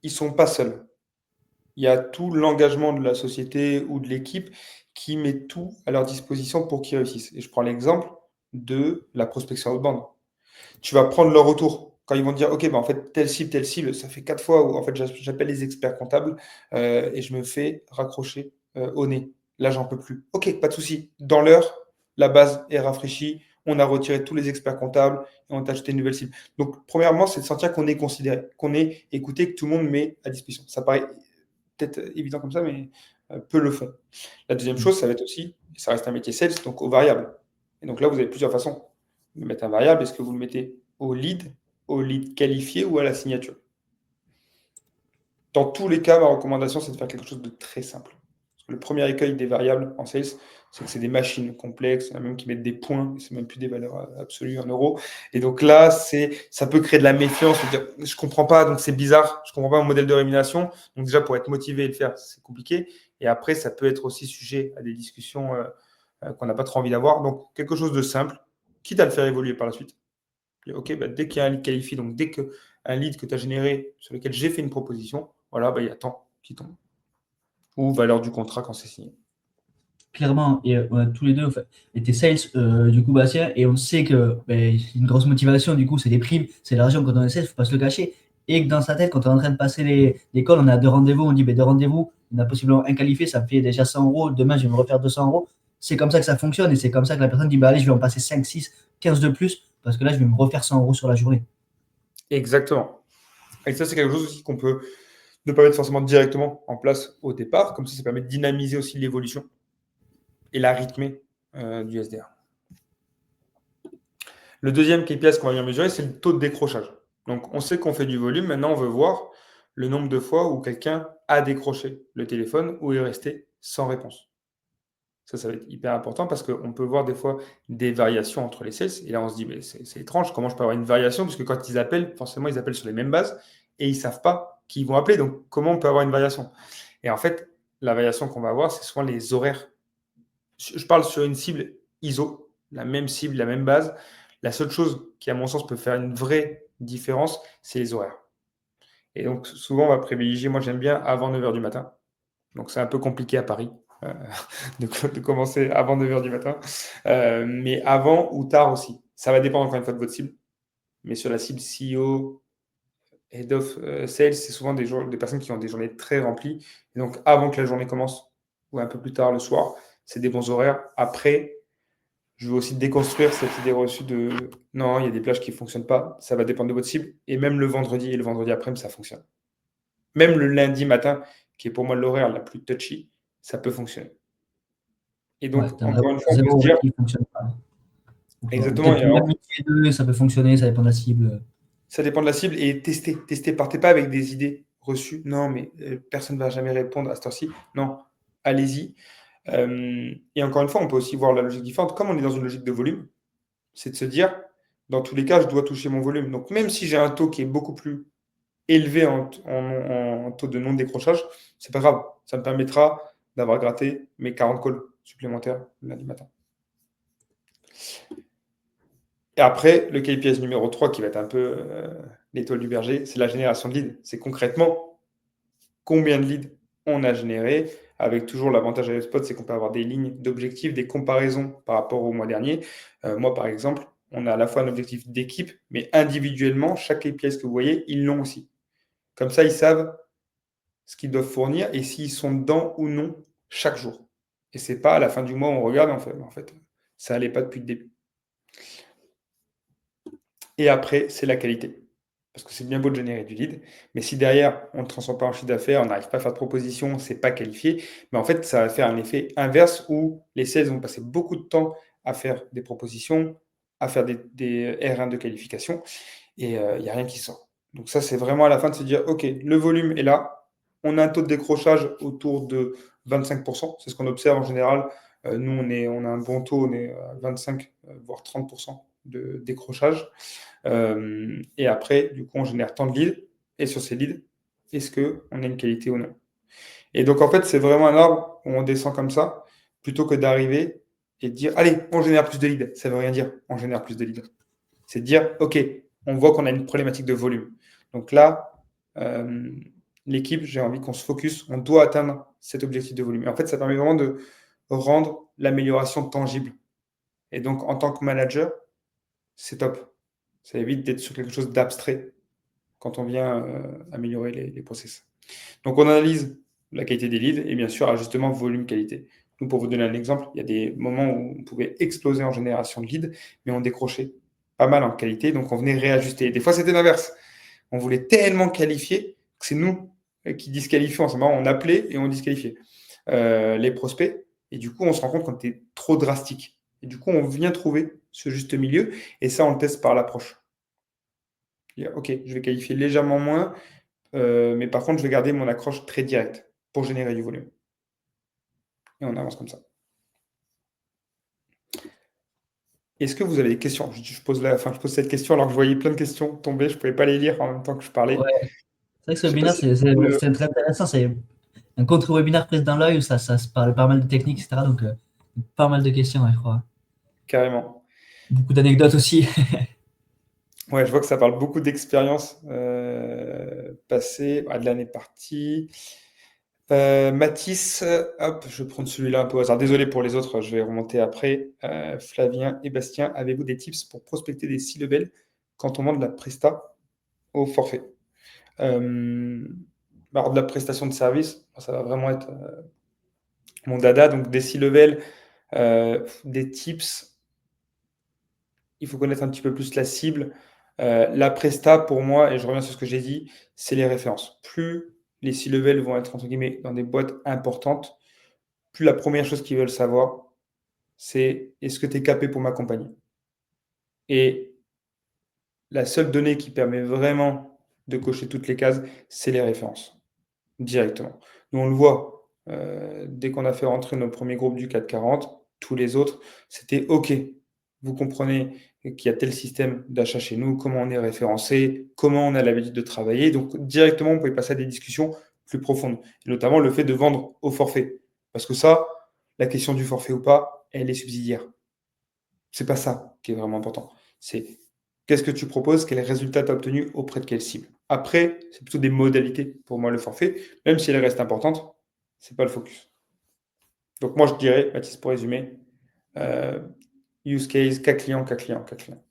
ne sont pas seuls. Il y a tout l'engagement de la société ou de l'équipe qui met tout à leur disposition pour qu'ils réussissent. Et je prends l'exemple de la prospection outbound. Tu vas prendre leur retour. Quand ils vont te dire, OK, bah, en fait, telle cible, ça fait 4 fois où en fait, j'appelle les experts comptables et je me fais raccrocher au nez. Là, j'en peux plus. OK, pas de souci. Dans l'heure, la base est rafraîchie. On a retiré tous les experts comptables et on t'a ajouté une nouvelle cible. Donc, premièrement, c'est de sentir qu'on est considéré, qu'on est écouté, que tout le monde met à disposition. Ça paraît peut-être évident comme ça, mais peu le font. La deuxième chose, ça va être aussi, ça reste un métier sales, donc aux variables. Et donc là, vous avez plusieurs façons. de mettre un variable, est-ce que vous le mettez au lead qualifié ou à la signature? Dans tous les cas, ma recommandation, c'est de faire quelque chose de très simple. Parce que le premier écueil des variables en sales, c'est que c'est des machines complexes, il y en a même qui mettent des points, c'est même plus des valeurs absolues en euros. Et donc là, ça peut créer de la méfiance. Je ne comprends pas, donc c'est bizarre, je ne comprends pas mon modèle de rémunération. Donc déjà, pour être motivé et le faire, c'est compliqué. Et après, ça peut être aussi sujet à des discussions qu'on n'a pas trop envie d'avoir. Donc quelque chose de simple, quitte à le faire évoluer par la suite. OK, bah, dès qu'il y a un lead qualifié, donc dès qu'un lead que tu as généré sur lequel j'ai fait une proposition, voilà, bah, il y a tant qui tombe. Ou valeur du contrat quand c'est signé. Clairement, et on a tous les deux en fait, été sales du coup Bastien, et on sait que une grosse motivation du coup c'est des primes, c'est l'argent quand on est sales, faut pas se le cacher, et que dans sa tête quand on est en train de passer l'école, on a deux rendez-vous, on dit deux rendez-vous, on a possiblement un qualifié, ça me fait déjà 100 euros, demain je vais me refaire 200 euros, c'est comme ça que ça fonctionne, et c'est comme ça que la personne dit bah allez je vais en passer 5 6 15 de plus, parce que là je vais me refaire 100 euros sur la journée. Exactement. Et ça, c'est quelque chose aussi qu'on peut ne pas mettre forcément directement en place au départ. Comme ça permet de dynamiser aussi l'évolution et la rythmée du SDR. Le deuxième KPI qu'on va bien mesurer, c'est le taux de décrochage. Donc, on sait qu'on fait du volume. Maintenant, on veut voir le nombre de fois où quelqu'un a décroché le téléphone ou est resté sans réponse. Ça va être hyper important parce qu'on peut voir des fois des variations entre les sales. Et là, on se dit, mais c'est étrange, comment je peux avoir une variation? Parce que quand ils appellent, forcément, ils appellent sur les mêmes bases et ils ne savent pas qui ils vont appeler. Donc, comment on peut avoir une variation? Et en fait, la variation qu'on va avoir, c'est souvent les horaires. Je parle sur une cible ISO, la même cible, la même base. La seule chose qui, à mon sens, peut faire une vraie différence, c'est les horaires. Et donc, souvent, on va privilégier, moi j'aime bien avant 9 h du matin. Donc, c'est un peu compliqué à Paris euh, de commencer avant 9 h du matin. Mais avant ou tard aussi. Ça va dépendre encore une fois de votre cible. Mais sur la cible CEO, Head of Sales, c'est souvent des personnes qui ont des journées très remplies. Et donc, avant que la journée commence ou un peu plus tard le soir, c'est des bons horaires. Après, je veux aussi déconstruire cette idée reçue de non, il y a des plages qui ne fonctionnent pas. Ça va dépendre de votre cible. Et même le vendredi et le vendredi après-midi, ça fonctionne. Même le lundi matin, qui est pour moi l'horaire la plus touchy, ça peut fonctionner. Et Ouais, donc, t'as encore une fois, on peut se zéro dire qui fonctionne pas. Ou exactement, peut-être même mixer les deux, ça peut fonctionner, ça dépend de la cible. ça dépend de la cible et tester. Partez pas avec des idées reçues. Non, mais personne ne va jamais répondre à cette heure-ci. Non, allez-y. Et encore une fois, on peut aussi voir la logique différente. Comme on est dans une logique de volume, c'est de se dire, dans tous les cas, je dois toucher mon volume. Donc, même si j'ai un taux qui est beaucoup plus élevé en taux de non-décrochage, c'est pas grave. Ça me permettra d'avoir gratté mes 40 calls supplémentaires lundi matin. Et après, le KPI numéro 3, qui va être un peu l'étoile du berger, c'est la génération de leads. C'est concrètement combien de leads on a généré, avec toujours l'avantage à HubSpot, c'est qu'on peut avoir des lignes d'objectifs, des comparaisons par rapport au mois dernier. Moi, par exemple, on a à la fois un objectif d'équipe, mais individuellement, chaque KPI que vous voyez, ils l'ont aussi. Comme ça, ils savent ce qu'ils doivent fournir et s'ils sont dedans ou non chaque jour. Et c'est pas à la fin du mois, on regarde en fait, ça n'allait pas depuis le début. Et après, c'est la qualité. Parce que c'est bien beau de générer du lead, mais si derrière, on ne transforme pas en chiffre d'affaires, on n'arrive pas à faire de proposition, c'est pas qualifié, mais en fait, ça va faire un effet inverse où les sales vont passer beaucoup de temps à faire des propositions, à faire des R1 de qualification, et il n'y a rien qui sort. Donc ça, c'est vraiment à la fin de se dire, OK, le volume est là, on a un taux de décrochage autour de 25%, c'est ce qu'on observe en général. Nous, on a un bon taux, on est à 25, voire 30% de décrochage. Et après, du coup, on génère tant de leads. Et sur ces leads, est-ce qu'on a une qualité ou non? Et donc, en fait, c'est vraiment un arbre où on descend comme ça, plutôt que d'arriver et de dire, allez, on génère plus de leads. Ça ne veut rien dire, on génère plus de leads. C'est de dire, OK, on voit qu'on a une problématique de volume. Donc là, l'équipe, j'ai envie qu'on se focus, on doit atteindre cet objectif de volume. Et en fait, ça permet vraiment de rendre l'amélioration tangible. Et donc, en tant que manager, c'est top. Ça évite d'être sur quelque chose d'abstrait quand on vient améliorer les process. Donc, on analyse la qualité des leads et bien sûr, ajustement volume-qualité. Nous, pour vous donner un exemple, il y a des moments où on pouvait exploser en génération de leads, mais on décrochait pas mal en qualité, donc on venait réajuster. Des fois, c'était l'inverse. On voulait tellement qualifier que c'est nous qui disqualifions. En ce moment, on appelait et on disqualifiait les prospects. Et du coup, on se rend compte qu'on était trop drastique. Et du coup, on vient trouver ce juste milieu. Et ça, on le teste par l'approche. Ok, je vais qualifier légèrement moins, mais par contre, je vais garder mon accroche très directe pour générer du volume. Et on avance comme ça. Est-ce que vous avez des questions? Je pose cette question alors que je voyais plein de questions tomber. Je ne pouvais pas les lire en même temps que je parlais. Ouais, c'est vrai que ce Je sais pas webinaire, si le- c'est très intéressant. C'est un contre-webinaire prise dans l'œil où ça se parle pas mal de techniques, etc. Donc, pas mal de questions, ouais, je crois. Carrément. Beaucoup d'anecdotes aussi. Ouais, je vois que ça parle beaucoup d'expériences passées, de l'année partie. Mathis, hop, je vais prendre celui-là un peu au hasard. Désolé pour les autres, je vais remonter après. Flavien et Bastien, avez-vous des tips pour prospecter des C-level quand on vend de la presta au forfait? Alors, de la prestation de service, ça va vraiment être mon dada. Donc, des C-level, des tips, il faut connaître un petit peu plus la cible. La presta, pour moi, et je reviens sur ce que j'ai dit, c'est les références. Plus les C-level vont être, entre guillemets, dans des boîtes importantes, plus la première chose qu'ils veulent savoir, c'est est-ce que tu es capé pour m'accompagner? Et la seule donnée qui permet vraiment de cocher toutes les cases, c'est les références, directement. Nous, on le voit, dès qu'on a fait rentrer nos premiers groupes du 440, tous les autres, c'était OK. Vous comprenez qu'il y a tel système d'achat chez nous, comment on est référencé, comment on a l'habitude de travailler. Donc, directement, on pouvait passer à des discussions plus profondes, et notamment le fait de vendre au forfait. Parce que ça, la question du forfait ou pas, elle est subsidiaire. C'est pas ça qui est vraiment important. C'est qu'est-ce que tu proposes, quel résultat tu as obtenu auprès de quelle cible. Après, c'est plutôt des modalités pour moi le forfait, même si elles restent importantes, c'est pas le focus. Donc moi je dirais, Baptiste, pour résumer, euh, use case, cas client, cas client, cas client.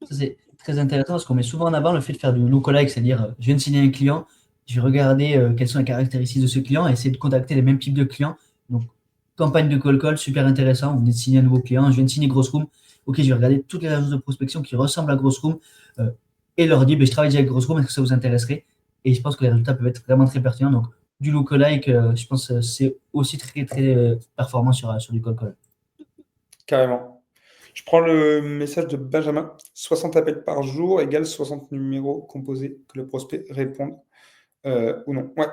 Ça, c'est très intéressant parce qu'on met souvent en avant le fait de faire du lookalike, c'est-à-dire, je viens de signer un client, je vais regarder quelles sont les caractéristiques de ce client et essayer de contacter les mêmes types de clients. Donc, campagne de call call, super intéressant. Vous venez de signer un nouveau client, je viens de signer Grossroom. Ok, je vais regarder toutes les agences de prospection qui ressemblent à Grossroom euh, et leur dire, ben, je travaille déjà avec Grossroom, est-ce que ça vous intéresserait? Et je pense que les résultats peuvent être vraiment très pertinents. Donc, du lookalike, je pense que c'est aussi très, très performant sur du call call. Carrément. Je prends le message de Benjamin. 60 appels par jour égale 60 numéros composés que le prospect réponde ou non. Ouais,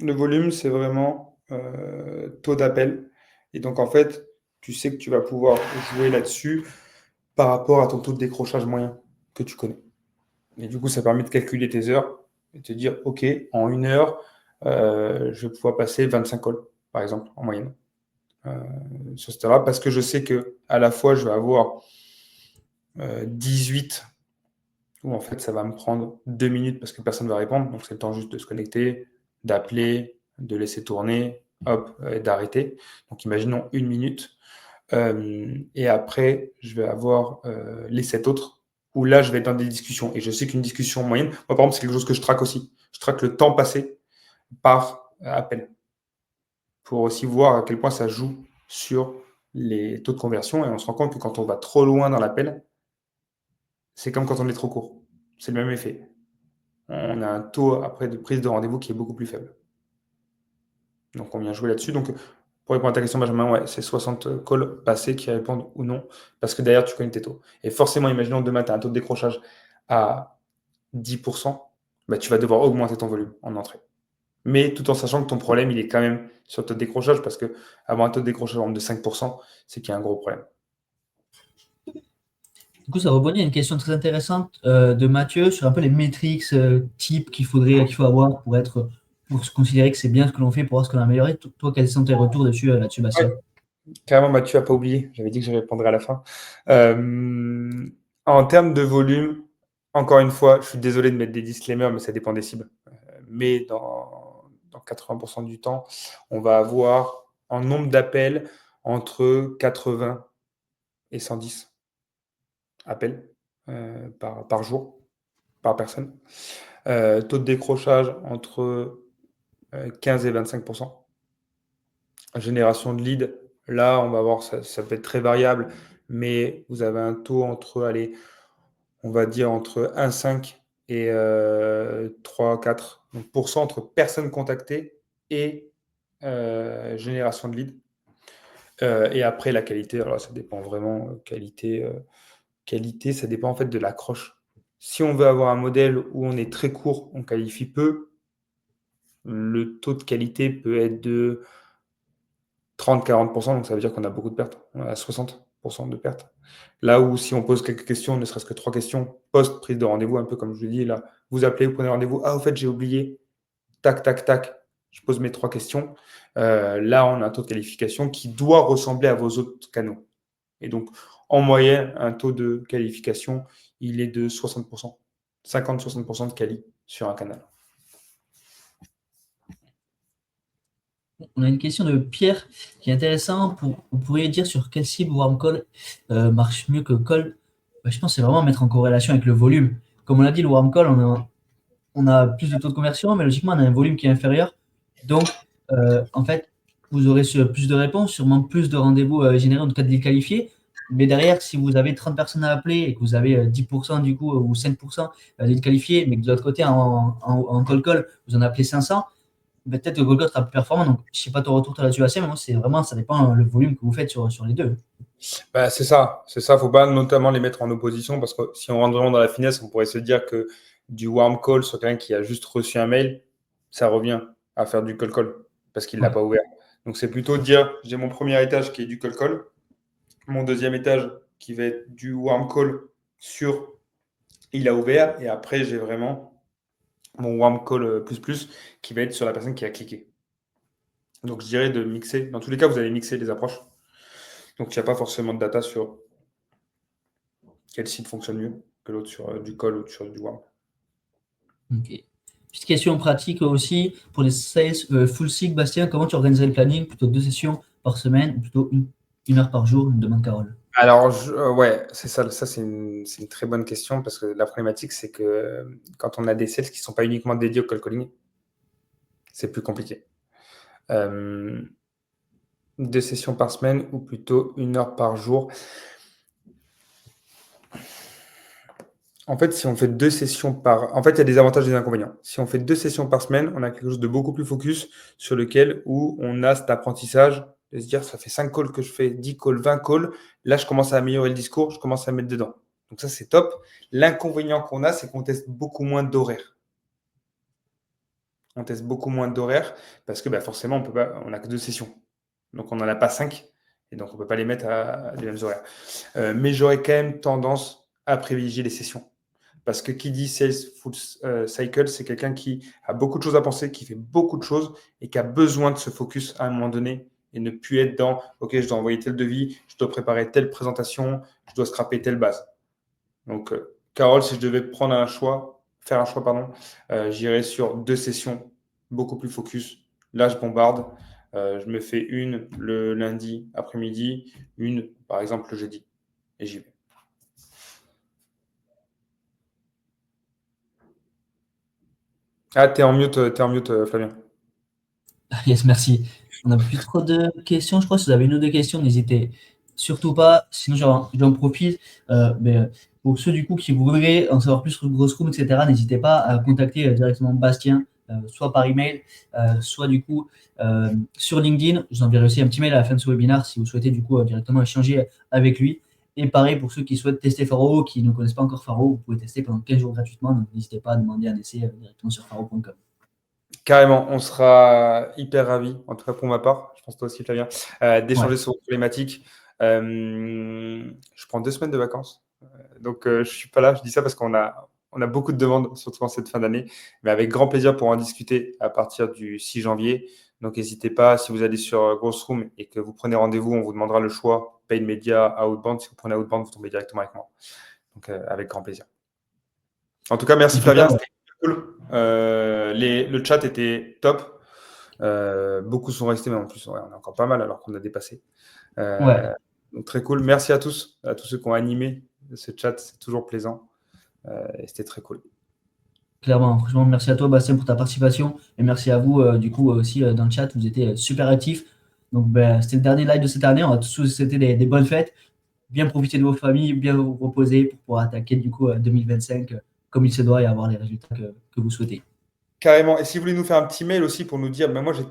le volume, c'est vraiment taux d'appel. Et donc, en fait, tu sais que tu vas pouvoir jouer là-dessus par rapport à ton taux de décrochage moyen que tu connais. Et du coup, ça permet de calculer tes heures et de te dire, OK, en une heure, je vais pouvoir passer 25 calls, par exemple, en moyenne, euh, sur ce là parce que je sais que à la fois, je vais avoir 18 où en fait, ça va me prendre 2 minutes parce que personne ne va répondre. Donc, c'est le temps juste de se connecter, d'appeler, de laisser tourner, hop, et d'arrêter. Donc, imaginons 1 minute. Et après, je vais avoir les 7 autres où là, je vais être dans des discussions. Et je sais qu'une discussion moyenne, moi, par exemple, c'est quelque chose que je traque aussi. Je traque le temps passé par appel pour aussi voir à quel point ça joue sur les taux de conversion. Et on se rend compte que quand on va trop loin dans l'appel, c'est comme quand on est trop court. C'est le même effet. On a un taux après de prise de rendez-vous qui est beaucoup plus faible. Donc on vient jouer là-dessus. Donc pour répondre à ta question, Benjamin, ouais, c'est 60 calls passés qui répondent ou non, parce que derrière, tu connais tes taux. Et forcément, imaginons demain, tu as un taux de décrochage à 10%, bah, tu vas devoir augmenter ton volume en entrée. Mais tout en sachant que ton problème, il est quand même sur le taux de décrochage, parce que avoir un taux de décrochage de 5%, c'est qu'il y a un gros problème. Du coup, ça rebondit à une question très intéressante de Mathieu sur un peu les métriques types qu'il faut avoir pour se considérer que c'est bien ce que l'on fait, pour voir ce qu'on a amélioré. Toi, quels sont tes retours dessus, là-dessus, Ouais, Bastien? carrément, Mathieu n'a pas oublié. J'avais dit que je répondrais à la fin. En termes de volume, encore une fois, je suis désolé de mettre des disclaimers, mais ça dépend des cibles. Mais dans 80% du temps, on va avoir un nombre d'appels entre 80 et 110 appels par jour, par personne. Taux de décrochage entre 15 et 25%. Génération de leads, là, on va voir, ça peut être très variable, mais vous avez un taux entre, allez, on va dire entre 1,5 et 3-4 entre personnes contactées et génération de leads. Et après, la qualité, alors ça dépend vraiment. Qualité, ça dépend en fait de l'accroche. Si on veut avoir un modèle où on est très court, on qualifie peu, le taux de qualité peut être de 30-40%, donc ça veut dire qu'on a beaucoup de pertes. On a 60% de pertes. Là où si on pose quelques questions, ne serait-ce que 3 questions, post-prise de rendez-vous, un peu comme je vous dis, là, vous appelez, vous prenez rendez-vous. Ah, au fait, j'ai oublié. Tac, tac, tac. Je pose mes 3 questions. Là, on a un taux de qualification qui doit ressembler à vos autres canaux. Et donc, en moyenne, un taux de qualification, il est de 60%. 50-60% de quali sur un canal. On a une question de Pierre qui est intéressante. Vous pourriez dire sur quelle cible warm call marche mieux que call? Je pense que c'est vraiment mettre en corrélation avec le volume. Comme on l'a dit, le warm call, on a plus de taux de conversion, mais logiquement, on a un volume qui est inférieur. Donc, en fait, vous aurez plus de réponses, sûrement plus de rendez-vous générés, en tout cas de qualifiés. Mais derrière, si vous avez 30 personnes à appeler et que vous avez 10% du coup, ou 5% de qualifiés, mais que de l'autre côté, en call, vous en appelez 500, peut-être que le call sera plus performant. Donc, je ne sais pas ton retour là-dessus, assez, mais moi, c'est vraiment, ça dépend le volume que vous faites sur les deux. Bah, c'est ça. Il ne faut pas notamment les mettre en opposition parce que si on rentre vraiment dans la finesse, on pourrait se dire que du warm call sur quelqu'un qui a juste reçu un mail, ça revient à faire du cold call parce qu'il ne l'a Ouais. pas ouvert. Donc, c'est plutôt de dire j'ai mon premier étage qui est du cold call, mon deuxième étage qui va être du warm call sur il a ouvert et après, j'ai vraiment mon warm call plus qui va être sur la personne qui a cliqué. Donc, je dirais de mixer. Dans tous les cas, vous allez mixer les approches. Donc, il n'y a pas forcément de data sur quel site fonctionne mieux que l'autre sur du call ou sur du warm. Ok. Petite question pratique aussi pour les sales full sig, Bastien, comment tu organiserais le planning? Plutôt 2 sessions par semaine ou plutôt une heure par jour? Une demande Carole. Alors, ouais, c'est ça. Ça, c'est une très bonne question parce que la problématique, c'est que quand on a des sales qui ne sont pas uniquement dédiés au cold calling, c'est plus compliqué. 2 sessions par semaine ou plutôt une heure par jour. En fait, si on fait 2 sessions par... En fait, il y a des avantages et des inconvénients. Si on fait 2 sessions par semaine, on a quelque chose de beaucoup plus focus sur lequel où on a cet apprentissage de se dire, ça fait 5 calls que je fais, 10 calls, 20 calls. Là, je commence à améliorer le discours, je commence à mettre dedans. Donc ça, c'est top. L'inconvénient qu'on a, c'est qu'on teste beaucoup moins d'horaires. On teste beaucoup moins d'horaires parce que forcément, on n'a que 2 sessions. Donc, on n'en a pas 5. Et donc, on ne peut pas les mettre à des mêmes horaires. Mais j'aurais quand même tendance à privilégier les sessions. Parce que qui dit sales full cycle, c'est quelqu'un qui a beaucoup de choses à penser, qui fait beaucoup de choses et qui a besoin de se focus à un moment donné et ne plus être dans OK, je dois envoyer tel devis, je dois préparer telle présentation, je dois scraper telle base. Donc, Carole, si je devais faire un choix, pardon, j'irais sur 2 sessions beaucoup plus focus. Là, je bombarde. Je me fais une le lundi après-midi, une par exemple le jeudi et j'y vais. Ah, t'es en mute, Flavien. Yes, merci. On n'a plus trop de questions, je crois. Si vous avez une ou deux questions, n'hésitez surtout pas. Sinon, j'en profite. Pour ceux du coup qui voudraient en savoir plus sur Grossroom, etc., n'hésitez pas à contacter directement Bastien, soit par email, soit du coup sur LinkedIn. Je vous enverrai aussi un petit mail à la fin de ce webinaire si vous souhaitez du coup directement échanger avec lui. Et pareil pour ceux qui souhaitent tester Faro, qui ne connaissent pas encore Faro, vous pouvez tester pendant 15 jours gratuitement. Donc n'hésitez pas à demander un essai directement sur faro.com. Carrément, on sera hyper ravis, en tout cas pour ma part, je pense toi aussi Flavien, d'échanger Ouais. sur vos problématiques. Je prends 2 semaines de vacances, donc je ne suis pas là, je dis ça parce qu'on a beaucoup de demandes, surtout en cette fin d'année, mais avec grand plaisir pour en discuter à partir du 6 janvier. Donc n'hésitez pas, si vous allez sur Grossroom et que vous prenez rendez-vous, on vous demandera le choix paid media, outbound. Si vous prenez outbound, vous tombez directement avec moi. Donc avec grand plaisir. En tout cas, merci Flavien, Impeccable. c'était cool. Le chat était top. Beaucoup sont restés, mais en plus, on est encore pas mal alors qu'on a dépassé. Ouais, Donc très cool. Merci à tous ceux qui ont animé ce chat, c'est toujours plaisant. Et c'était très cool. clairement. Franchement, merci à toi, Bastien, pour ta participation. Et merci à vous, du coup, aussi dans le chat. Vous étiez super actifs. Donc, c'était le dernier live de cette année. On a tous souhaité des bonnes fêtes. Bien profiter de vos familles, bien vous reposer pour pouvoir attaquer, du coup, 2025 comme il se doit et avoir les résultats que vous souhaitez. Carrément. Et si vous voulez nous faire un petit mail aussi pour nous dire, ben moi j'ai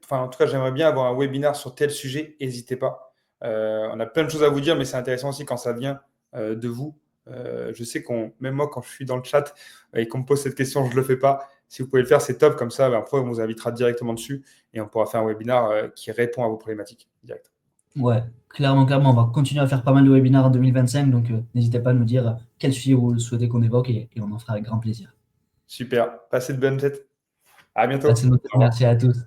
enfin en tout cas j'aimerais bien avoir un webinaire sur tel sujet, n'hésitez pas. On a plein de choses à vous dire, mais c'est intéressant aussi quand ça vient de vous. Je sais même moi quand je suis dans le chat et qu'on me pose cette question, je ne le fais pas. Si vous pouvez le faire, c'est top. Comme ça, ben, après, on vous invitera directement dessus et on pourra faire un webinaire qui répond à vos problématiques direct. Ouais, clairement, clairement. On va continuer à faire pas mal de webinaires en 2025. Donc, n'hésitez pas à nous dire quel sujet vous souhaitez qu'on évoque et on en fera avec grand plaisir. Super. Passez de bonnes fêtes. À bientôt. Passez une bonne Au revoir. Merci à tous.